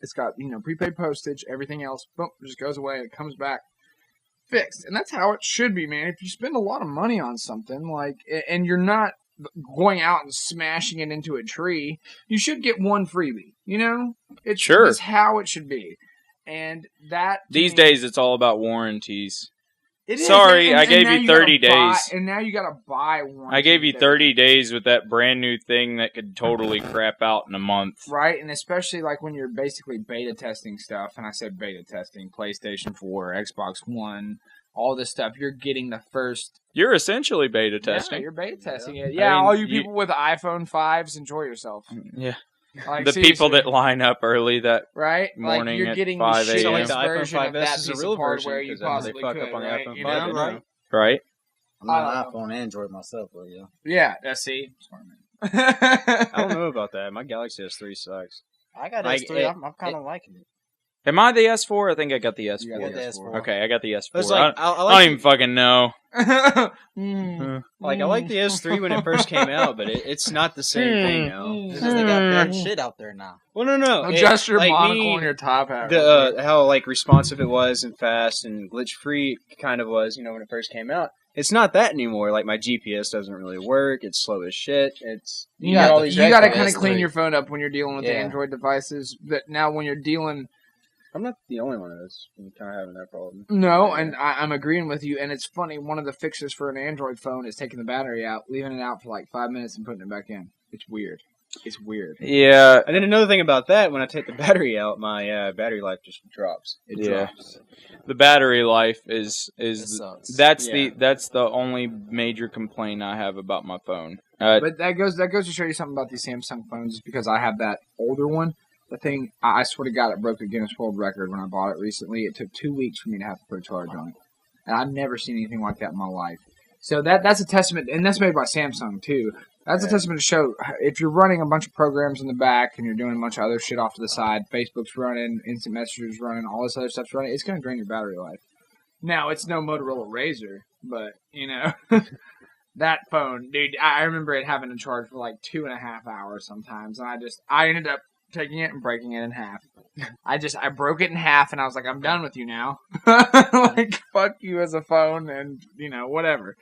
It's got, prepaid postage, everything else. Boom, it just goes away and it comes back fixed. And that's how it should be, man. If you spend a lot of money on something, and you're not going out and smashing it into a tree, you should get one freebie, It's just how it should be. And that... These days, it's all about warranties. Sorry, I gave you 30 days. And now you gotta buy one. I gave you 30 days with that brand new thing that could totally crap out in a month. Right, and especially like when you're basically beta testing stuff, and I said beta testing, PlayStation 4, Xbox One, all this stuff, you're getting the first... You're essentially beta testing. Yeah, you're beta testing it. Yeah, I mean, all you people with iPhone 5s, enjoy yourself. Yeah. Like, the people that line up early that morning like you're getting at 5 the a.m. Like the iPhone version of 5S that is piece a real of hardware version you because possibly they fuck could, up on the right? iPhone You 5 know, now. Right? I'm not an iPhone Android myself, but yeah. Yeah, that's see. I don't know about that. My Galaxy S3 sucks. I got Like, S3. I'm kind of liking it. Am I the S4? I think I got the S4. You got the S4. Okay, I got the S4. It's like, I don't even fucking know. Like, I like the S3 when it first came out, but it's not the same thing now. Because they got better shit out there now. Well, no. Adjust your like monocle on your top hat. How like responsive it was and fast and glitch free kind of was, when it first came out. It's not that anymore. Like my GPS doesn't really work. It's slow as shit. You got to kind of clean your phone up when you're dealing with the Android devices. But now when you're dealing, I'm not the only one that's kind of having that problem. No, and I'm agreeing with you. And it's funny. One of the fixes for an Android phone is taking the battery out, leaving it out for like 5 minutes, and putting it back in. It's weird. It's weird. Yeah. And then another thing about that, when I take the battery out, my battery life just drops. It drops. The battery life is that's Yeah. the only major complaint I have about my phone. But that goes to show you something about these Samsung phones, is because I have that older one. The thing, I swear to God, it broke the Guinness World Record when I bought it recently. It took 2 weeks for me to have to put a charge on it. And I've never seen anything like that in my life. So that's a testament, and that's made by Samsung too. That's a testament to show if you're running a bunch of programs in the back and you're doing a bunch of other shit off to the side, Facebook's running, Instant Messenger's running, all this other stuff's running, it's going to drain your battery life. Now, it's no Motorola Razr, but, that phone, dude, I remember it having to charge for like 2.5 hours sometimes, and I ended up taking it and breaking it in half. I broke it in half, and I was like, I'm done with you now. Like, fuck you as a phone, and, whatever.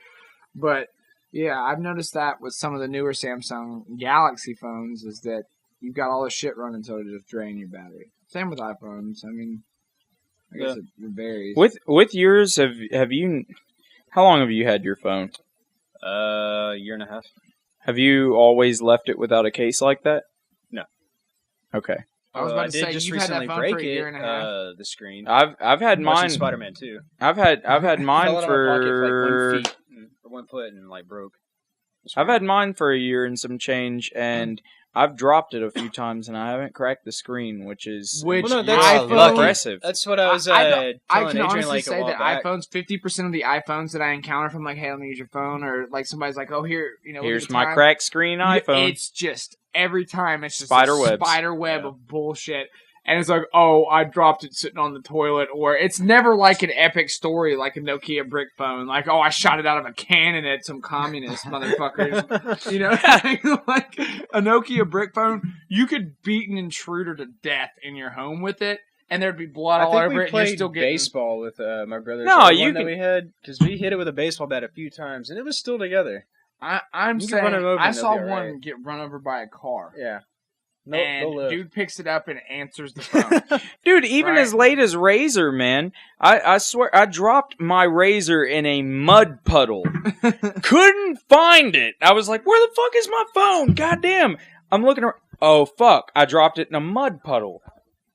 But, yeah, I've noticed that with some of the newer Samsung Galaxy phones, is that you've got all this shit running, so it'll just drain your battery. Same with iPhones. I mean, I guess it varies. With yours, have you? How long have you had your phone? A year and a half. Have you always left it without a case like that? No. Okay. I was about to say, just you've had that recently phone break for a year and a half. the screen. I've had mine. Spider-Man 2. I've had mine Fell out of my pocket for for. like 1 feet, or 1 foot, and like broke. I've had mine for a year and some change, and I've dropped it a few times, and I haven't cracked the screen, which is impressive. That's what I was I telling can Adrian honestly like say a while that back. iPhones, 50% of the iPhones that I encounter from like, hey, let me use your phone, or like somebody's like, oh, here, Here's my cracked screen iPhone. It's just every time it's just Spider a web of bullshit. And it's like, oh, I dropped it sitting on the toilet. Or it's never like an epic story like a Nokia brick phone. Like, oh, I shot it out of a cannon at some communist motherfuckers. Like a Nokia brick phone, you could beat an intruder to death in your home with it. And there'd be blood all over it. And you're still getting baseball with my brother. No, that we had, because we hit it with a baseball bat a few times, and it was still together. I'm saying, I saw one get run over by a car. Yeah. And dude picks it up and answers the phone. Dude, even as late as Razor, man. I swear, I dropped my Razor in a mud puddle. Couldn't find it. I was like, where the fuck is my phone? Goddamn. I'm looking around. Oh, fuck. I dropped it in a mud puddle.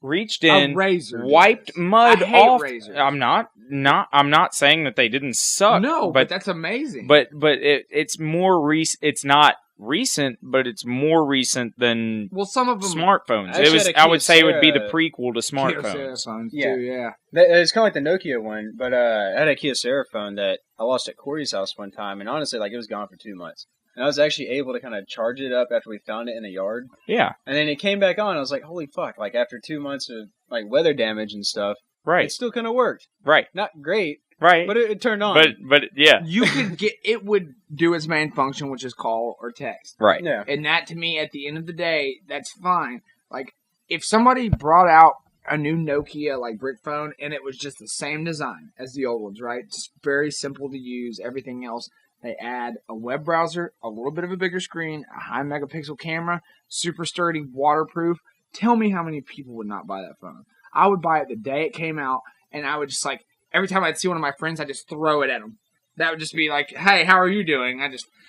Reached in, wiped mud off. Razors. I'm not saying that they didn't suck. No, but that's amazing. But it's more recent. It's not recent, but it's more recent than some of them smartphones. I would say it would be the prequel to smartphones. Yeah. It's kind of like the Nokia one, but I had a Kyocera phone that I lost at Corey's house one time, and honestly, like, it was gone for 2 months. And I was actually able to kind of charge it up after we found it in the yard. Yeah. And then it came back on. I was like, holy fuck. Like, after 2 months of, like, weather damage and stuff. Right. It still kind of worked. Right. Not great. Right. But it turned on. But yeah. You could it would do its main function, which is call or text. Right. Yeah. And that, to me, at the end of the day, that's fine. Like, if somebody brought out a new Nokia, like, brick phone, and it was just the same design as the old ones, right? Just very simple to use, everything else. They add a web browser, a little bit of a bigger screen, a high megapixel camera, super sturdy, waterproof. Tell me how many people would not buy that phone. I would buy it the day it came out, and I would just like, every time I'd see one of my friends, I'd just throw it at them. That would just be like, hey, how are you doing?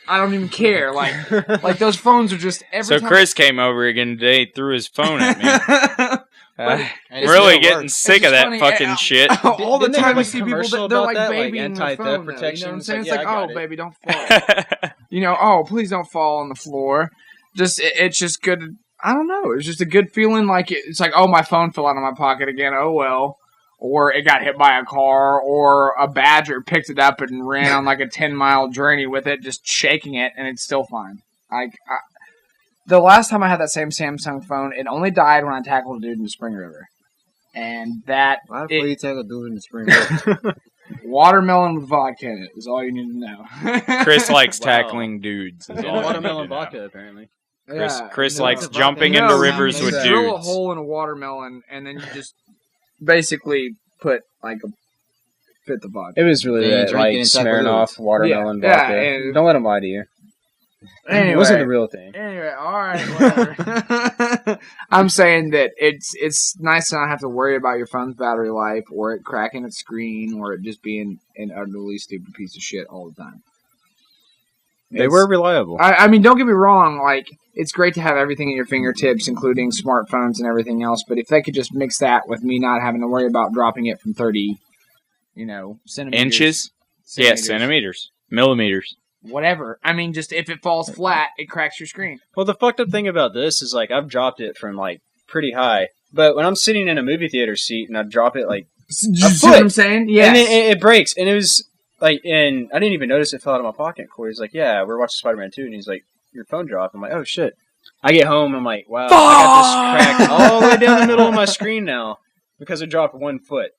I don't even care. Like those phones are just every time. So Chris came over again today, threw his phone at me. Really getting sick of that fucking shit. All the time we see people, they're like babying their phone. Protection. You know what I'm saying? It's like, oh, baby, don't fall. Oh, please don't fall on the floor. It's just good. I don't know. It's just a good feeling. Like it's like, oh, my phone fell out of my pocket again. Oh well. Or it got hit by a car, or a badger picked it up and ran on like a 10-mile journey with it, just shaking it, and it's still fine. The last time I had that same Samsung phone, it only died when I tackled a dude in the Spring River. And that... Why do you tackle a dude in the Spring River? Watermelon with vodka in it is all you need to know. Chris likes tackling dudes. Watermelon vodka, apparently. Chris likes jumping into rivers with dudes. You drill a hole in a watermelon, and then you just... basically put fit the vodka. It was really that, like Smirnoff watermelon vodka. And don't let them lie to you. Anyway, it wasn't the real thing. Anyway, all right, whatever. I'm saying that it's nice to not have to worry about your phone's battery life, or it cracking its screen, or it just being an utterly stupid piece of shit all the time. They were reliable. I mean, don't get me wrong. Like, it's great to have everything at your fingertips, including smartphones and everything else. But if they could just mix that with me not having to worry about dropping it from 30, centimeters. Inches? Yeah, centimeters. Millimeters. Whatever. I mean, just if it falls flat, it cracks your screen. Well, the fucked up thing about this is, like, I've dropped it from, like, pretty high. But when I'm sitting in a movie theater seat and I drop it, like, a foot, what I'm saying? Yeah. And it breaks. And it was... like, and I didn't even notice it fell out of my pocket. Corey's like, yeah, we're watching Spider-Man 2, and he's like, your phone dropped. I'm like, oh, shit. I get home, I'm like, wow, I got this crack all the way down the middle of my screen now because it dropped 1 foot.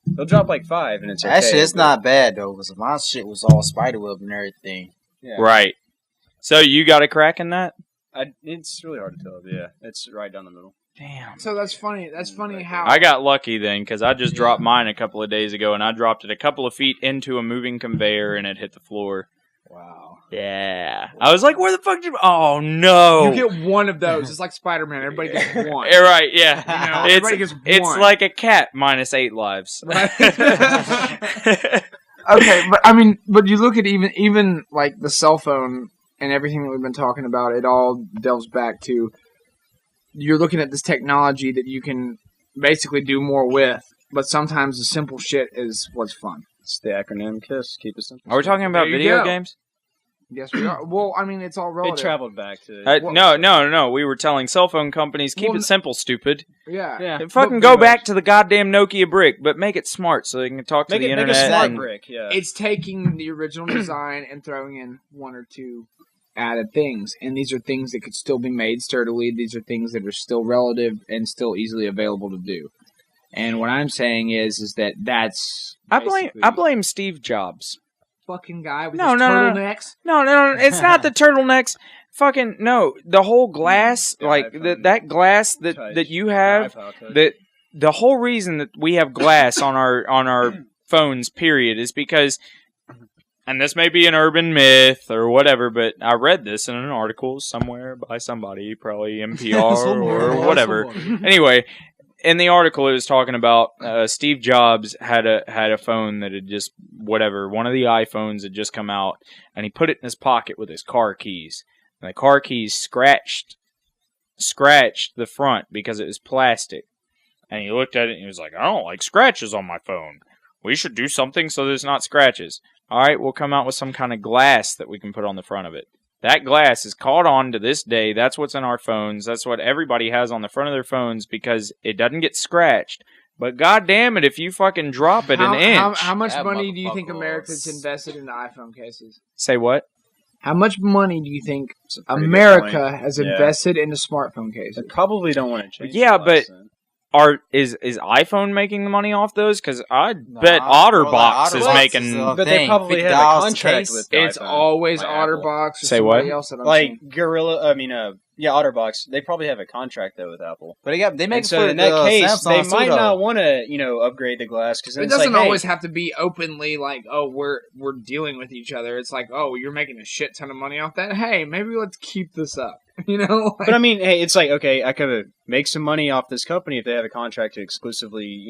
They'll drop like 5, and it's okay. Actually, it's not bad, though, because my shit was all spiderweb and everything. Yeah. Right. So you got a crack in that? It's really hard to tell, but yeah. It's right down the middle. Damn. So that's funny. That's funny how... I got lucky then, because I just dropped mine a couple of days ago, and I dropped it a couple of feet into a moving conveyor, and it hit the floor. Wow. Yeah. I was like, where the fuck did you... Oh, no. You get one of those. It's like Spider-Man. Everybody gets one. Right, yeah. Everybody gets one. It's like a cat minus 8 lives. Right. Okay, but I mean, but you look at even like the cell phone and everything that we've been talking about, it all delves back to... You're looking at this technology that you can basically do more with, but sometimes the simple shit is what's fun. It's the acronym KISS. Keep it simple. Are we talking about video games? Yes, we are. Well, I mean, it's all relative. It traveled back to... No. We were telling cell phone companies, keep it simple, stupid. Yeah. Fucking go back to the goddamn Nokia brick, but make it smart so they can talk to the internet. Make a smart brick, yeah. It's taking the original design and throwing in 1 or 2 added things, and these are things that could still be made sturdily. These are things that are still relative and still easily available to do. And what I'm saying is that that's I blame Steve Jobs. Fucking guy with his turtlenecks. No, it's not the turtlenecks. Fucking no, the whole glass, that glass that you have, the whole reason that we have glass on our phones, period, is because. And this may be an urban myth or whatever, but I read this in an article somewhere by somebody, probably NPR or whatever. Anyway, in the article it was talking about Steve Jobs had a phone that had just whatever, one of the iPhones had just come out, and he put it in his pocket with his car keys. And the car keys scratched the front because it was plastic. And he looked at it and he was like, I don't like scratches on my phone. We should do something so there's not scratches. All right, we'll come out with some kind of glass that we can put on the front of it. That glass is caught on to this day. That's what's in our phones. That's what everybody has on the front of their phones because it doesn't get scratched. But god damn it, if you fucking drop it an inch. How much money do you think America's invested in iPhone cases? Say what? How much money do you think America has invested into smartphone cases? They probably don't want to change. Yeah, but... Is iPhone making the money off those? Because I bet OtterBox is making. But they probably have a contract with. It's always OtterBox. Say what? Like Gorilla. OtterBox. They probably have a contract though with Apple. But they make so in that case, they might not want to upgrade the glass because it doesn't always have to be openly like, oh, we're dealing with each other. It's like, oh, you're making a shit ton of money off that. Hey, maybe let's keep this up. But I mean, hey, it's like, okay, I could make some money off this company if they have a contract to exclusively,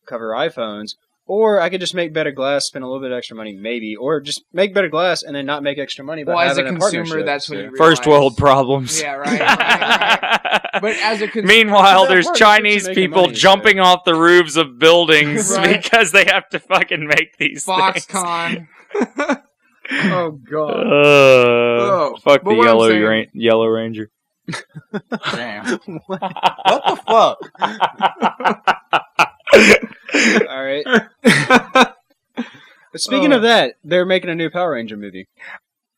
cover iPhones, Or I could just make better glass, spend a little bit of extra money, maybe, or just make better glass and then not make extra money. But as a consumer, that's when you realize. First world problems. Yeah, right. But as a consumer, meanwhile, there's Chinese people jumping off the roofs of buildings because they have to fucking make these Foxconn. Oh god. Fuck the Yellow Ranger. Damn. What the fuck? All right. But speaking of that, they're making a new Power Ranger movie.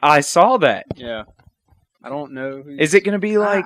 I saw that. Yeah. I don't know. Is it going to be like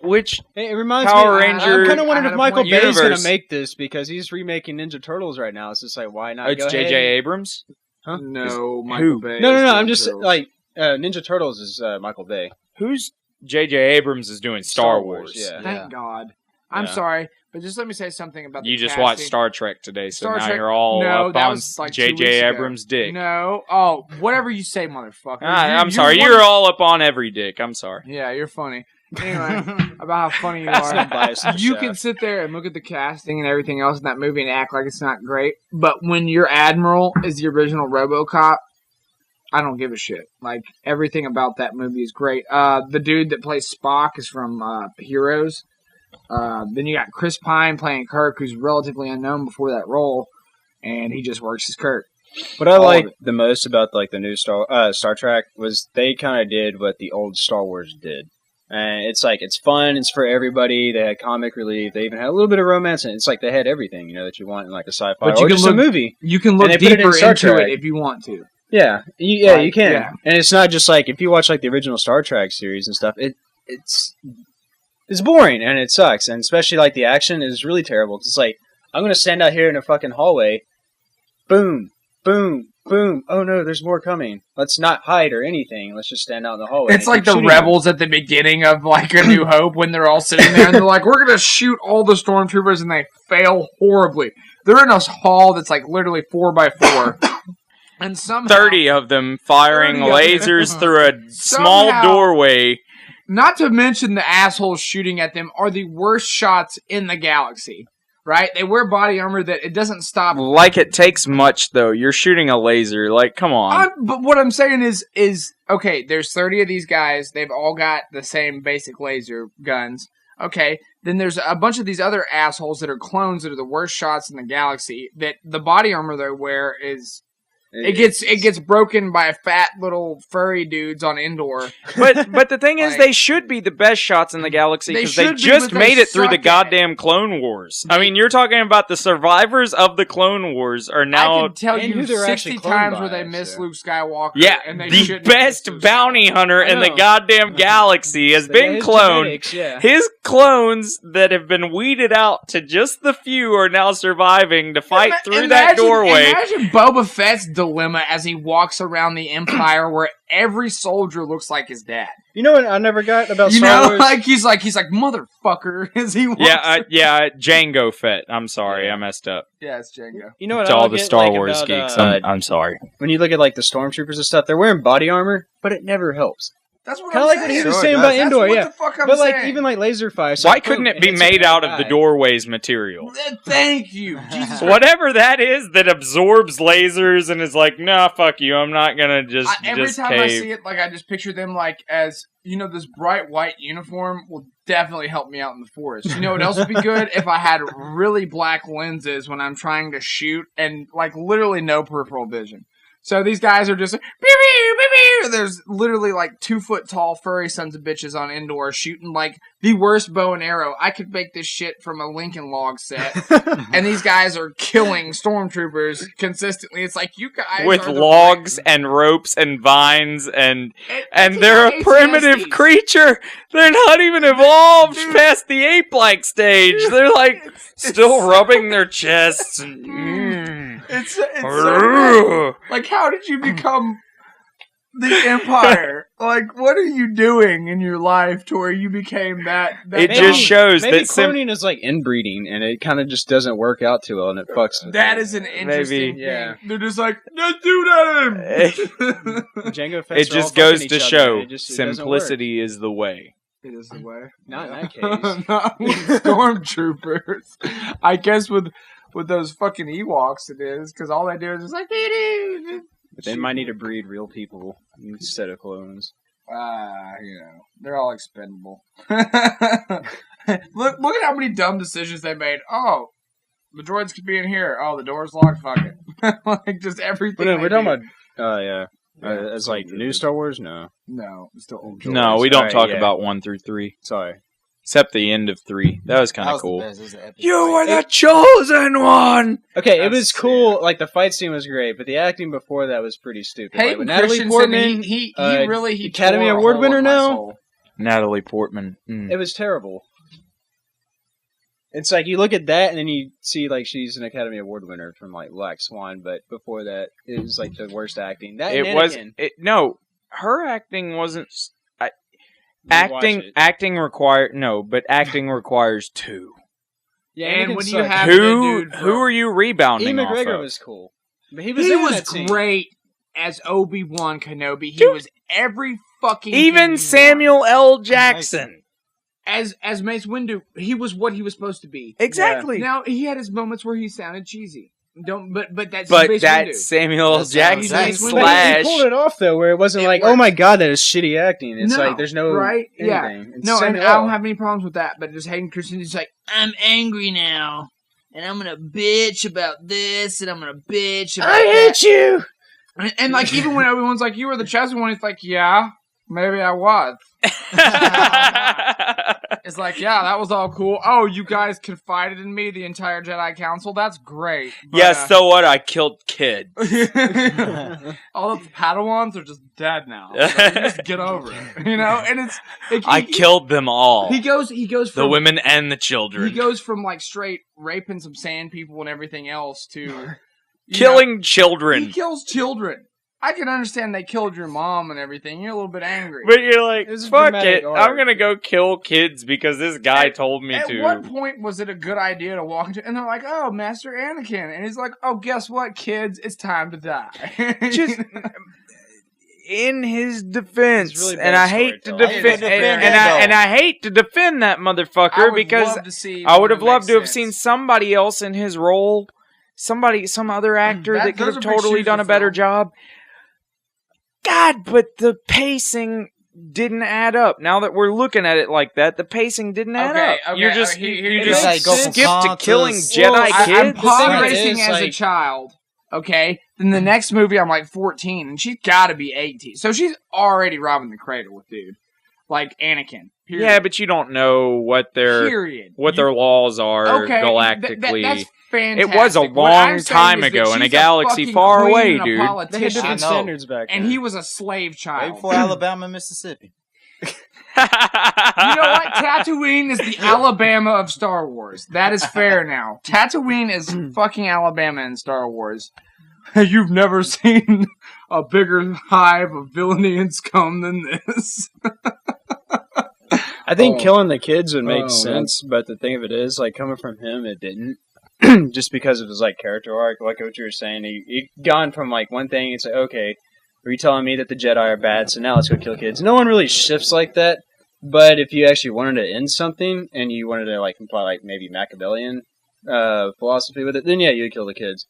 which it reminds Power me, Ranger? I'm kind of wondering if Michael Bay's universe. going to make this because he's remaking Ninja Turtles right now. It's just like, why not? It's J.J. Abrams. Huh? No, Michael Bay. No. I'm just like Ninja Turtles is Michael Bay. Who's J.J. Abrams is doing Star Wars. Yeah. Thank God. I'm sorry, but just let me say something about the You just casting. watched Star Trek today, so Star now Trek- you're all No, up that on was like 2 J.J. weeks ago. Abrams' dick. No. Oh, whatever you say, motherfucker. I'm sorry. You're all up on every dick. I'm sorry. Yeah, you're funny. Anyway, about how funny you That's not are. biased to the You shaft. can sit there and look at the casting and everything else in that movie and act like it's not great, but when your Admiral is the original RoboCop, I don't give a shit. Like, everything about that movie is great. The dude that plays Spock is from Heroes. Then you got Chris Pine playing Kirk, who's relatively unknown before that role, and he just works as Kirk. What I like the most about like the new Star Trek was they kind of did what the old Star Wars did. And it's like, it's fun, it's for everybody, they had comic relief, they even had a little bit of romance, and it's like they had everything, that you want in like a sci-fi But or just a movie. You can look deeper into it if you want to. Yeah, you can. Yeah. And it's not just like, if you watch like the original Star Trek series and stuff, it's boring, and it sucks, and especially like the action is really terrible. It's like, I'm going to stand out here in a fucking hallway, boom, boom, boom, oh no, there's more coming. Let's not hide or anything. Let's just stand out in the hallway. It's like the rebels at the beginning of like A New Hope when they're all sitting there and they're like, we're going to shoot all the stormtroopers, and they fail horribly. They're in a hall that's like literally 4x4. And somehow 30 of them firing lasers through a small Somehow- doorway. Not to mention the assholes shooting at them are the worst shots in the galaxy. Right? They wear body armor that it doesn't stop. Like it takes much, though. You're shooting a laser. Like, come on. But what I'm saying is okay, there's 30 of these guys. They've all got the same basic laser guns. Okay, then there's a bunch of these other assholes that are clones that are the worst shots in the galaxy. That the body armor they wear is... It gets broken by fat little furry dudes on Endor. But the thing is, they should be the best shots in the galaxy because they just made it through the goddamn Clone Wars. I mean, you're talking about the survivors of the Clone Wars are now. I can tell you who they're 60 actually times cloned where by, they miss so. Luke Skywalker. Yeah, and they the best bounty hunter in the goddamn galaxy has been cloned. Yeah. His clones that have been weeded out to just the few are now surviving to fight through that doorway. Imagine Boba Fett's dilemma as he walks around the Empire where every soldier looks like his dad. You know what I never got about Star Wars? Like he's like motherfucker as he walks. Yeah, Jango Fett. I'm sorry, I messed up. Yeah, it's Jango. You know what To I all don't the get, Star like, Wars about, geeks, I'm sorry. When you look at like the stormtroopers and stuff, they're wearing body armor, but it never helps. That's what Kind I'm of like saying. what he was Sure saying it about does. Endor, That's what yeah. the fuck I'm But like saying. even like laser fire. Why couldn't it be made out of the doorway's material? Thank you, Jesus. Whatever that is that absorbs lasers and is like, nah, fuck you, I'm not gonna Every time cave. I see it, like I just picture them like as this bright white uniform will definitely help me out in the forest. You know what else would be good? If I had really black lenses when I'm trying to shoot and like literally no peripheral vision. So these guys are just like, pew, pew, pew, pew. There's literally like 2 foot tall furry sons of bitches on Endor shooting like the worst bow and arrow. I could make this shit from a Lincoln log set. And these guys are killing stormtroopers consistently. It's like you guys with are the logs and ropes and vines and It's they're a ATSTs. primitive creature. Ththey're not even evolved past the ape-like stage. They're like still rubbing their chests. And, It's so bad. Like, how did you become the Empire? Like, what are you doing in your life to where you became that It just shows maybe that cloning is like inbreeding, and it kind of just doesn't work out too well, and it fucks. With that it. is an interesting Maybe, yeah. thing. They're just like, let's do that. Jango Fett's it are all just goes fucking to each other, show and it doesn't work. simplicity is the way. It is the way. Not in that case. Not with stormtroopers. I guess with with those fucking Ewoks. It is because all they do is just like. But they might need to breed real people instead of clones. They're all expendable. Look at how many dumb decisions they made. Oh, the droids could be in here. Oh, the door's locked. Fuck it. Like just everything. We're talking about. As like new Star Wars? No, it's still old droids. No, we don't talk about 1 through 3. Sorry. Except the end of 3. That was kind of cool. You were the chosen one! Okay, it was cool. Like, the fight scene was great, but the acting before that was pretty stupid. Hayden Natalie Portman, he really Academy Award winner now? Natalie Portman. It was terrible. It's like, you look at that, and then you see, like, she's an Academy Award winner from, like, Black Swan, but before that, it was, like, the worst acting. No, her acting wasn't... Acting requires 2. Yeah, and when you have who are you rebounding Ian off McGregor of? was cool. But he was great as Obi-Wan Kenobi. He was every fucking even Samuel L. Jackson as Mace Windu. He was what he was supposed to be. Exactly. Yeah. Now he had his moments where he sounded cheesy. That's Samuel L. Jackson slash. He pulled it off though, where it wasn't oh my god, that is shitty acting. It's like there's no right, anything. Yeah, no, and I don't have any problems with that. But just Hayden Christensen's like, I'm angry now, and I'm gonna bitch about this, and I'm gonna bitch about I hate you. And like even when everyone's like, you were the chosen one, it's like, yeah, maybe I was. It's like, yeah, that was all cool. Oh, you guys confided in me, the entire Jedi Council? That's great. But, so what? I killed kids. All the Padawans are just dead now. So just get over it. You know? And I killed them all. He goes from the women and the children. He goes from like straight raping some sand people and everything else to killing children. He kills children. I can understand they killed your mom and everything. You're a little bit angry. But you're like, fuck it. I'm going to go kill kids because this guy told me to. At what point was it a good idea to walk into... And they're like, oh, Master Anakin. And he's like, oh, guess what, kids? It's time to die. Just... In his defense, really and I hate to defend, and I hate to defend that motherfucker because I would have loved to have seen somebody else in his role, some other actor that could have totally done a better job. God, but the pacing didn't add up. Now that we're looking at it like that, the pacing didn't add up. Okay, you just skipped to killing Jedi kids. I'm pod racing as a child. Okay, then the next movie I'm like 14, and she's got to be 18, so she's already robbing the cradle with dude, like Anakin. Period. Yeah, but you don't know what their laws are galactically. That's fantastic. It was a long time ago in a galaxy far away, dude. They had different standards back then. And he was a slave child. Way before Alabama and Mississippi. You know what? Tatooine is the Alabama of Star Wars. That is fair now. Tatooine is fucking Alabama in Star Wars. You've never seen a bigger hive of villainy and scum than this. I think killing the kids would make sense, but the thing of it is, like, coming from him, it didn't. Just because of his, like, character arc, like what you were saying. He gone from, like, one thing, it's like, okay, are you telling me that the Jedi are bad, so now let's go kill kids? No one really shifts like that, but if you actually wanted to end something, and you wanted to, like, imply, like, maybe Machiavellian philosophy with it, then yeah, you'd kill the kids.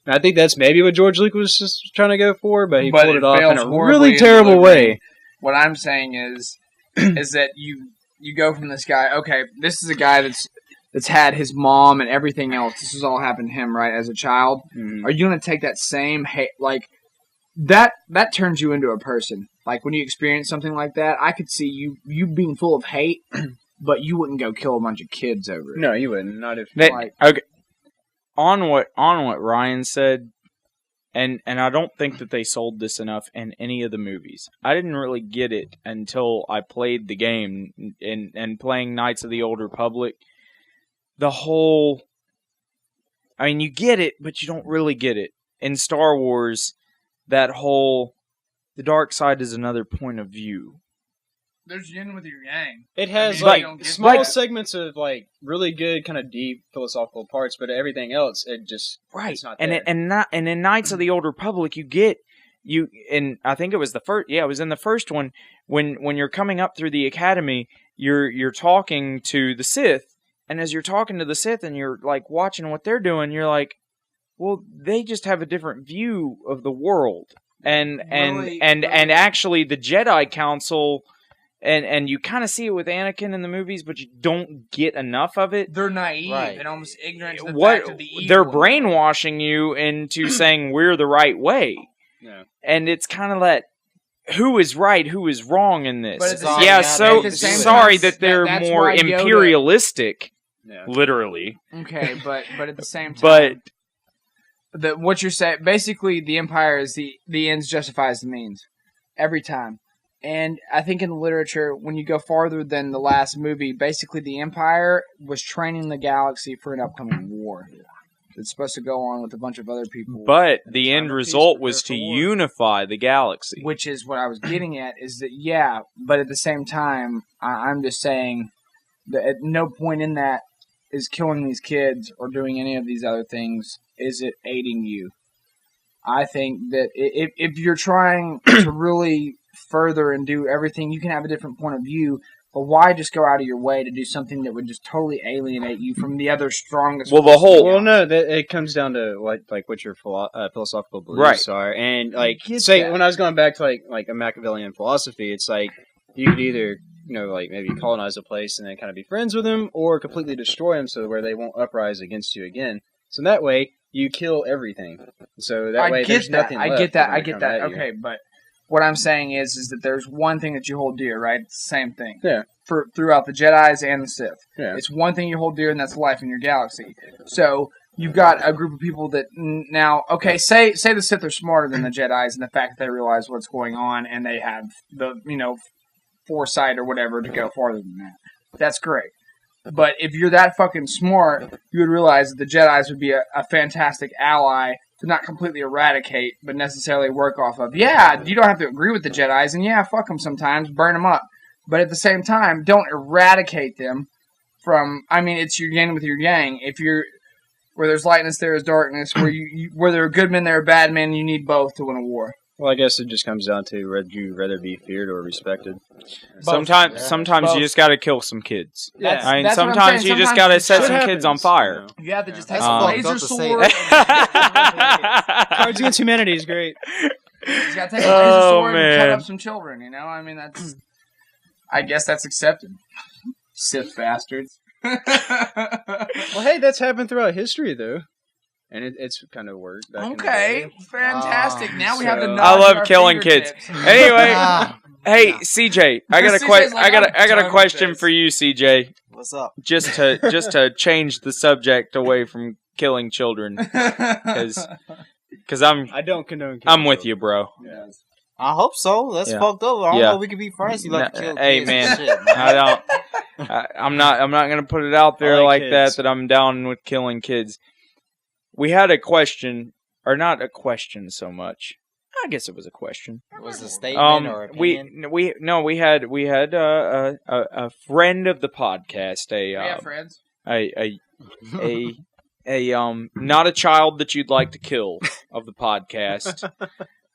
And I think that's maybe what George Lucas was just trying to go for, but he pulled it off in a really terrible way. What I'm saying is that you go from this guy, okay, this is a guy that's had his mom and everything else. This has all happened to him, right, as a child. Mm-hmm. Are you going to take that same hate, like, that turns you into a person. Like, when you experience something like that, I could see you being full of hate, but you wouldn't go kill a bunch of kids over it. No, you wouldn't. Not if... Okay. On what Ryan said, and I don't think that they sold this enough in any of the movies. I didn't really get it until I played the game and playing Knights of the Old Republic. The whole... I mean, you get it, but you don't really get it. In Star Wars, that whole... The dark side is another point of view. There's yin with your yang. It has small segments of like really good, kind of deep philosophical parts, but everything else, it just it's not there. And in Knights of the Old Republic, and I think it was the first. Yeah, it was in the first one when you're coming up through the academy, you're talking to the Sith, And as you're talking to the Sith and you're like watching what they're doing, you're like, well, they just have a different view of the world. And actually the Jedi Council, and you kind of see it with Anakin in the movies, but you don't get enough of it. They're naive and almost ignorant to the fact of the evil. They're brainwashing you into saying we're the right way. Yeah. And it's kind of that, who is right, who is wrong in this? Sorry that they're more imperialistic, literally. Okay, but at the same time... what you're saying, basically, the Empire is the ends justifies the means. Every time. And I think in the literature, when you go farther than the last movie, basically the Empire was training the galaxy for an upcoming war. It's supposed to go on with a bunch of other people. But the end result was to unify the galaxy. Which is what I was getting at, is that, but at the same time, I'm just saying that at no point in that is killing these kids or doing any of these other things, is it aiding you? I think that if you're trying to really further and do everything, you can have a different point of view, but why just go out of your way to do something that would just totally alienate you from the other strongest? It comes down to what your philosophical beliefs are, and when I was going back to like a Machiavellian philosophy, it's like you could either maybe colonize a place and then kind of be friends with them, or completely destroy them so where they won't uprise against you again. So that way you kill everything. So that way there's nothing left. I get that. Okay, but what I'm saying is that there's one thing that you hold dear, right? It's the same thing. Yeah. Throughout the Jedis and the Sith. Yeah. It's one thing you hold dear, and that's life in your galaxy. So you've got a group of people that now, okay, say the Sith are smarter than the Jedis in the fact that they realize what's going on and they have the, foresight or whatever to go farther than that. That's great. But if you're that fucking smart, you would realize that the Jedis would be a fantastic ally to not completely eradicate, but necessarily work off of. Yeah, you don't have to agree with the Jedis, and fuck them sometimes, burn them up. But at the same time, don't eradicate them from, it's your yin with your yang. If you're, where there's lightness, there is darkness. Where there are good men, there are bad men, you need both to win a war. Well, I guess it just comes down to, would you rather be feared or respected? Sometimes you just got to kill some kids. Yeah. Sometimes you just got to set some kids on fire. You have to just take a laser sword. Cards Against Humanity is great. You just got to take a laser sword and cut up some children, that's... I guess that's accepted. Sith bastards. Well, hey, that's happened throughout history, though. And it's kind of worked. Okay, fantastic. Now we have the. I love killing kids. Anyway, hey CJ, I got a question for you, CJ. What's up? Just to change the subject away from killing children, because I don't condone. I'm with you, bro. Yes. I hope so. That's fucked up. I don't know if we can be friends. You like to kill kids. Hey man, shit, man. I don't. I'm not gonna put it out there like that I'm down with killing kids. We had a question, or not a question so much. I guess it was a question. Was it a statement or opinion? We had a friend of the podcast. We have friends. Not a child that you'd like to kill of the podcast.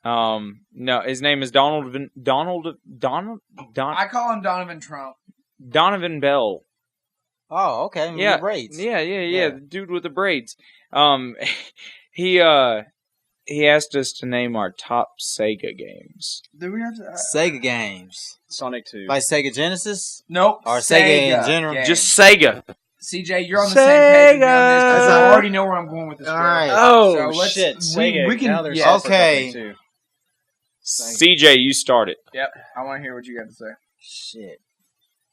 No, his name is Donald. I call him Donovan Trump. Donovan Bell. Oh, okay. Yeah, the braids. Yeah. The dude with the braids. He asked us to name our top Sega games. Do we have to, Sega games? Sonic 2. Like Sega Genesis? Nope. Or Sega in general? Games. Just Sega. CJ, you're on the same page with me on this because I already know where I'm going with this. All right. Oh, so shit. Sega. We can. Okay. CJ, you start it. Yep. I want to hear what you got to say. Shit.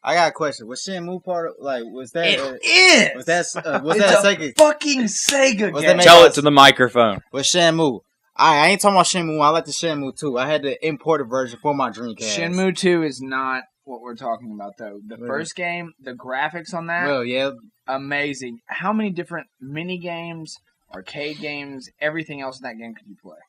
I got a question. Was Shenmue part of, was that? It is. Was that Sega? Fucking Sega game. Tell it to the microphone. Was Shenmue? I ain't talking about Shenmue. I like the Shenmue 2. I had the imported version for my Dreamcast. Shenmue 2 is not what we're talking about, though. The first game, the graphics on that, well, yeah, amazing. How many different mini games, arcade games, everything else in that game could you play?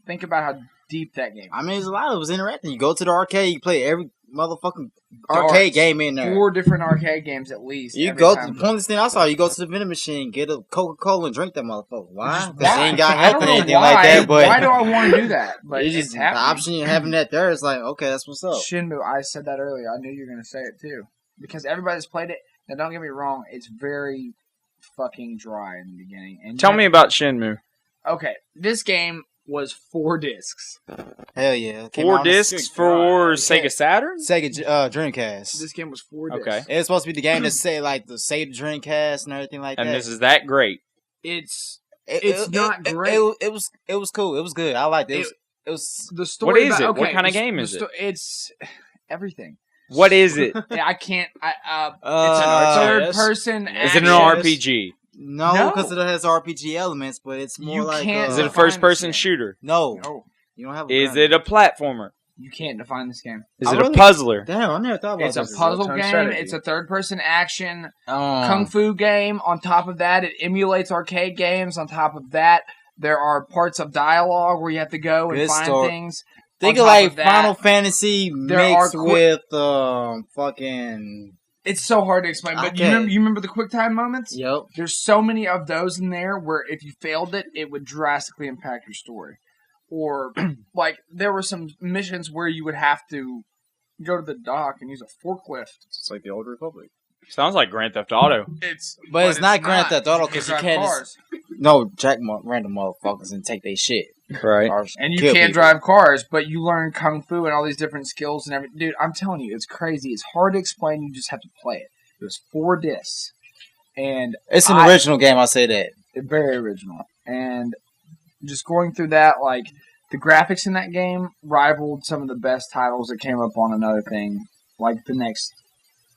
Think about how deep that game is. I mean, there's a lot. It was interactive. You go to the arcade, you play every motherfucking arcade game in there. 4 different arcade games at least. You go to the pointless thing I saw. You go to the vending machine, get a Coca-Cola, and drink that motherfucker. Why? Because they ain't got health or anything like that. But why do I want to do that? But it's just the option of having that there is like, okay, that's what's up. Shenmue. I said that earlier. I knew you were gonna say it too because everybody's played it. Now, don't get me wrong. It's very fucking dry in the beginning. And Tell me about Shenmue. Okay, this game was 4 discs. Hell yeah. 4 discs for Sega Saturn? Sega Dreamcast. This game was 4 discs. Okay. It's supposed to be the game that say like the Sega Dreamcast and everything like that. And this is that great. It's not great. It was cool. It was good. I liked it. It was the story. What is it? What kind of game is it? It's everything. What is it? I can't. It's an third person. Is it an RPG? No, because it has RPG elements, but it's more like. Is it a first-person shooter? No. You don't have. Is it a platformer? You can't define this game. Is it a puzzler? Damn, I never thought about It's a puzzle game. Strategy. It's a third-person action kung fu game. On top of that, it emulates arcade games. On top of that, there are parts of dialogue where you have to go and find things. Think of like Final Fantasy mixed with fucking. It's so hard to explain, but you remember the QuickTime moments? Yep. There's so many of those in there where if you failed it, it would drastically impact your story. Or, like, there were some missions where you would have to go to the dock and use a forklift. It's like the Old Republic. Sounds like Grand Theft Auto. But it's not Grand Theft Auto because you can't cars. jack random motherfuckers and take their shit. Right. And you can't drive cars, but you learn kung fu and all these different skills and everything. Dude, I'm telling you, it's crazy. It's hard to explain. You just have to play it. It was 4 discs. And it's an original game, I'll say that. Very original. And just going through that, like, the graphics in that game rivaled some of the best titles that came up on another thing, like the next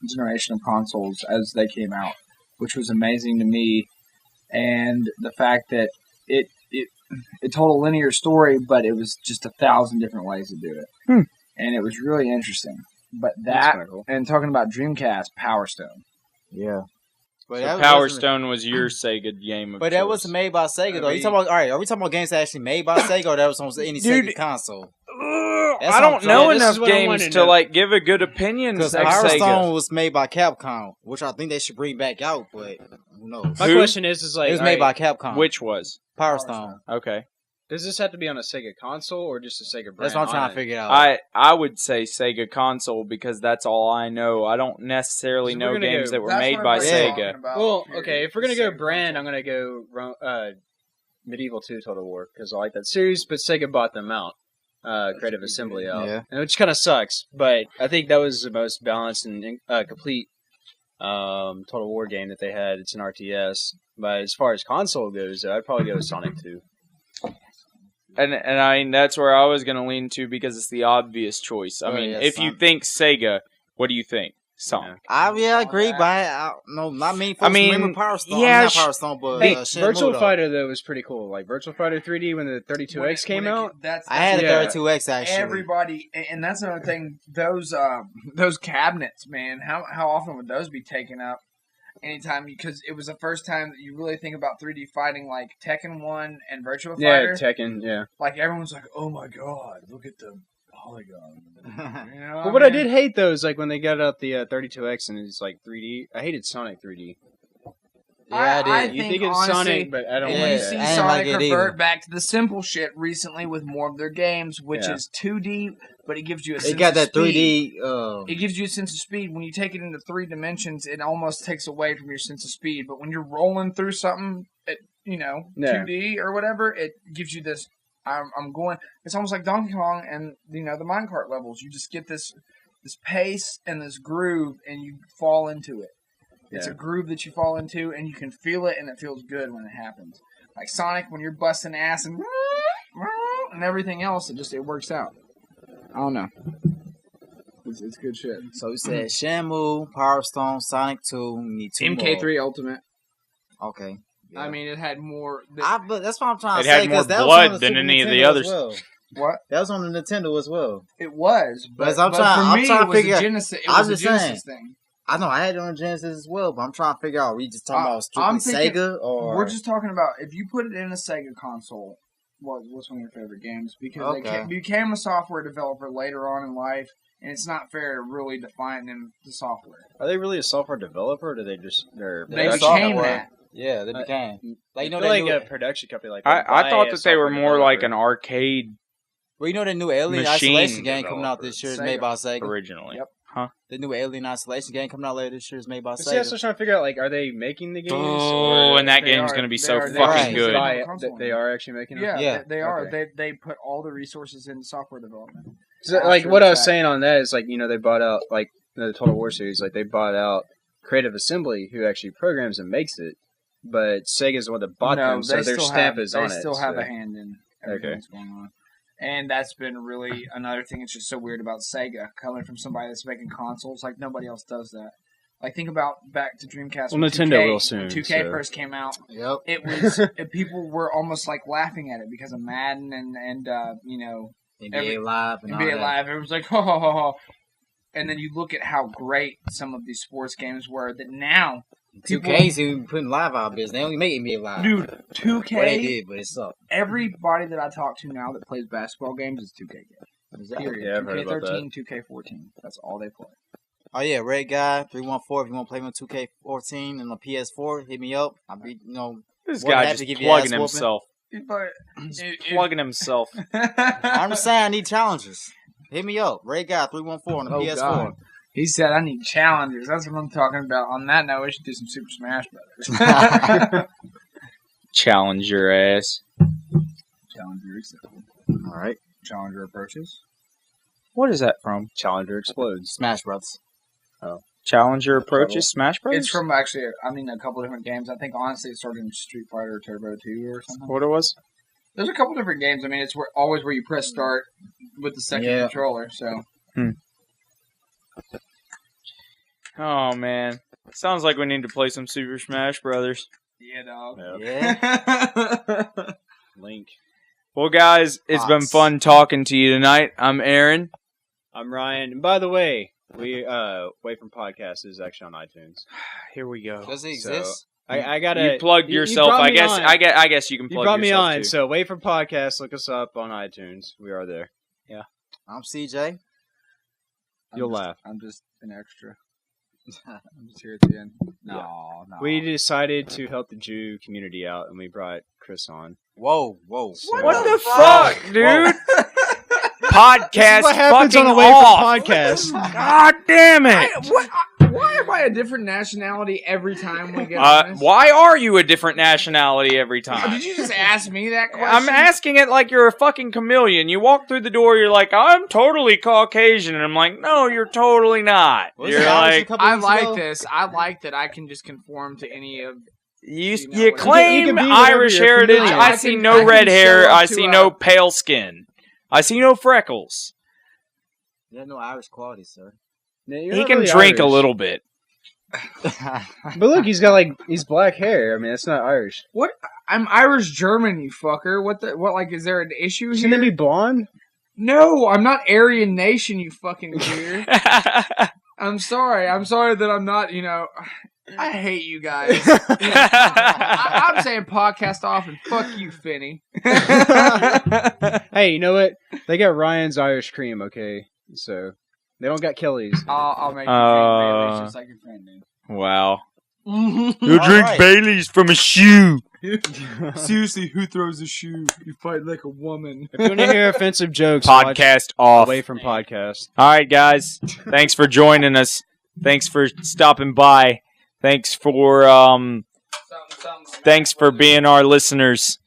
generation of consoles as they came out, which was amazing to me. And the fact that it told a linear story, but it was just 1,000 different ways to do it. And it was really interesting. But that, cool. And talking about Dreamcast, Power Stone. Yeah. But so Power Stone was your Sega game of choice. That wasn't made by Sega, though. You talking about, all right, are we talking about games that actually made by Sega, or that was on any Sega console? I don't know enough games to like give a good opinion. Because Power Stone was made by Capcom, which I think they should bring back out, but who knows? My question is like... It was made by Capcom. Which was? Power Stone. Okay. Does this have to be on a Sega console or just a Sega brand? That's what I'm trying to figure out. I would say Sega console because that's all I know. I don't necessarily know games that were made by Sega. Well, okay, if we're going to go brand, I'm going to go Medieval 2 Total War because I like that series, but Sega bought them out. Creative Assembly out. Yeah. Which kind of sucks, but I think that was the most balanced and complete Total War game that they had. It's an RTS. But as far as console goes, I'd probably go with Sonic 2. And I mean, that's where I was going to lean to because it's the obvious choice. I mean, if you think Sega, what do you think? Sonic. I agree, but no, not me. I mean, remember Power Stone. Yeah, not Power Stone, but Virtual Fighter though was pretty cool. Like Virtual Fighter 3D when the 32X came out. I had a 32X actually. Everybody, and that's another thing. Those cabinets, man. How often would those be taken up? Anytime, because it was the first time that you really think about 3D fighting, like Tekken 1 and Virtua Fighter. Yeah, Tekken, yeah. Like, everyone's like, oh my god, look at the polygon. You know but I did hate those, like, when they got out the 32X and it's like 3D. I hated Sonic 3D. Yeah, I did. You think it's Sonic, but I don't like it. You see Sonic revert back to the simple shit recently with more of their games, which is 2D, but it gives you a sense of speed. It got that 3D... It gives you a sense of speed. When you take it into 3 dimensions, it almost takes away from your sense of speed. But when you're rolling through something, 2D or whatever, it gives you this... I'm going... It's almost like Donkey Kong and, the minecart levels. You just get this pace and this groove, and you fall into it. It's a groove that you fall into, and you can feel it, and it feels good when it happens. Like Sonic, when you're busting ass and everything else, it works out. I don't know. It's good shit. So we said Shenmue, Power Stone, Sonic 2, we need 2 MK3 more. Ultimate. Okay. Yeah. I mean, it had more... But that's what I'm trying to say. It had more blood than any of the others. Well. What? That was on the Nintendo as well. It was, but I'm trying to figure out. It was a Genesis thing. I know, I had it on Genesis as well, but I'm trying to figure out, are we just talking about strictly Sega, or... We're just talking about, if you put it in a Sega console, what's one of your favorite games? Because they became a software developer later on in life, and it's not fair to really define them the software. Are they really a software developer, or do they just... They became that. Yeah, they became. Like a production company like I thought that they were more like an arcade Well, you know the new Alien Machine Isolation game coming out this year is made by Sega. Originally. Yep. Huh? The new Alien Isolation game coming out later this year is made by See, I was Sega. just trying to figure out, like, are they making the games? Oh, and that game's going to be so fucking good. They are actually making them? Yeah, they are. Okay. They put all the resources into software development. So, like, what I was saying on that is, like, you know, they bought out, like, the Total War series, like, they bought out Creative Assembly, who actually programs and makes it, but Sega's the one that bought them, so their stamp is on it. They still have a hand in everything that's going on. And that's been really another thing that's just so weird about Sega, coming from somebody that's making consoles. Like, nobody else does that. Like, think about back to Dreamcast. Well, Nintendo will soon. When 2K first came out. Yep. It was people were almost like laughing at it because of Madden and you know, NBA Live and NBA all that. Live. Everyone's like, ho ho ho ho. And then you look at how great some of these sports games were. That now 2K's even putting live out of business. They only make NBA Live. Dude, 2K. Well, they did, but it sucked. Everybody that I talk to now that plays basketball games is 2K games. Period. Yeah, I've heard about 2K13, 2K14. That's all they play. Oh yeah, Red Guy 314. If you want to play with 2K14 and the PS4, hit me up. I'll be, This More guy than just happy to give you plugging ass himself. Plugging himself. I'm just saying I need challengers. Hit me up, Red Guy 314 on the PS4. God. He said, I need challengers. That's what I'm talking about. On that note, we should do some Super Smash Brothers. Challenge your ass. Challenger accepted. All right, Challenger approaches. What is that from? Challenger explodes. Smash Brothers. Challenger approaches Smash Bros. It's from actually, a couple different games. I think honestly it started in Street Fighter Turbo 2 or something. What it was? There's a couple different games. I mean, it's always where you press start with the second controller. So. Oh man, sounds like we need to play some Super Smash Brothers. Yeah, dog. Yeah. Link. Well, guys, it's been fun talking to you tonight. I'm Aaron. I'm Ryan. And by the way, we Away From Podcast is actually on iTunes. Here we go. Does it exist? I gotta. You plugged yourself. I guess. I guess you can plug yourself. You brought me on. Too. So Away From Podcast. Look us up on iTunes. We are there. Yeah. I'm CJ. You'll laugh. I'm just an extra. I'm just here at the end. No. We decided to help the Jew community out, and we brought Chris on. Whoa. So, What the fuck, dude? Podcast what happens fucking on Away off. From Podcast. God damn it! Why am I a different nationality every time we get on this? Why are you a different nationality every time? Did you just ask me that question? I'm asking it like you're a fucking chameleon. You walk through the door, you're like, I'm totally Caucasian. And I'm like, no, you're totally not. You're like, I like this. I like that I can just conform to any of... You claim you can be Irish heritage. familiar. I see no red hair. I see no pale skin. I see no freckles. You have no Irish quality, sir. He can drink a little bit. But look, he's black hair. I mean, it's not Irish. What? I'm Irish German, you fucker. What, like, is there an issue Shouldn't here? it be blonde? No, I'm not Aryan Nation, you fucking weird. I'm sorry that I'm not, I hate you guys. I'm saying podcast off and fuck you, Finney. Hey, you know what? They got Ryan's Irish cream, okay? So, they don't got Kelly's. I'll make you drink Bailey's just like your friend did. Wow. You drink Bailey's from a shoe. Seriously, who throws a shoe? You fight like a woman. If you want to hear offensive jokes, Podcast off. Away From Podcast. All right, guys. Thanks for joining us. Thanks for stopping by. Thanks for being our listeners.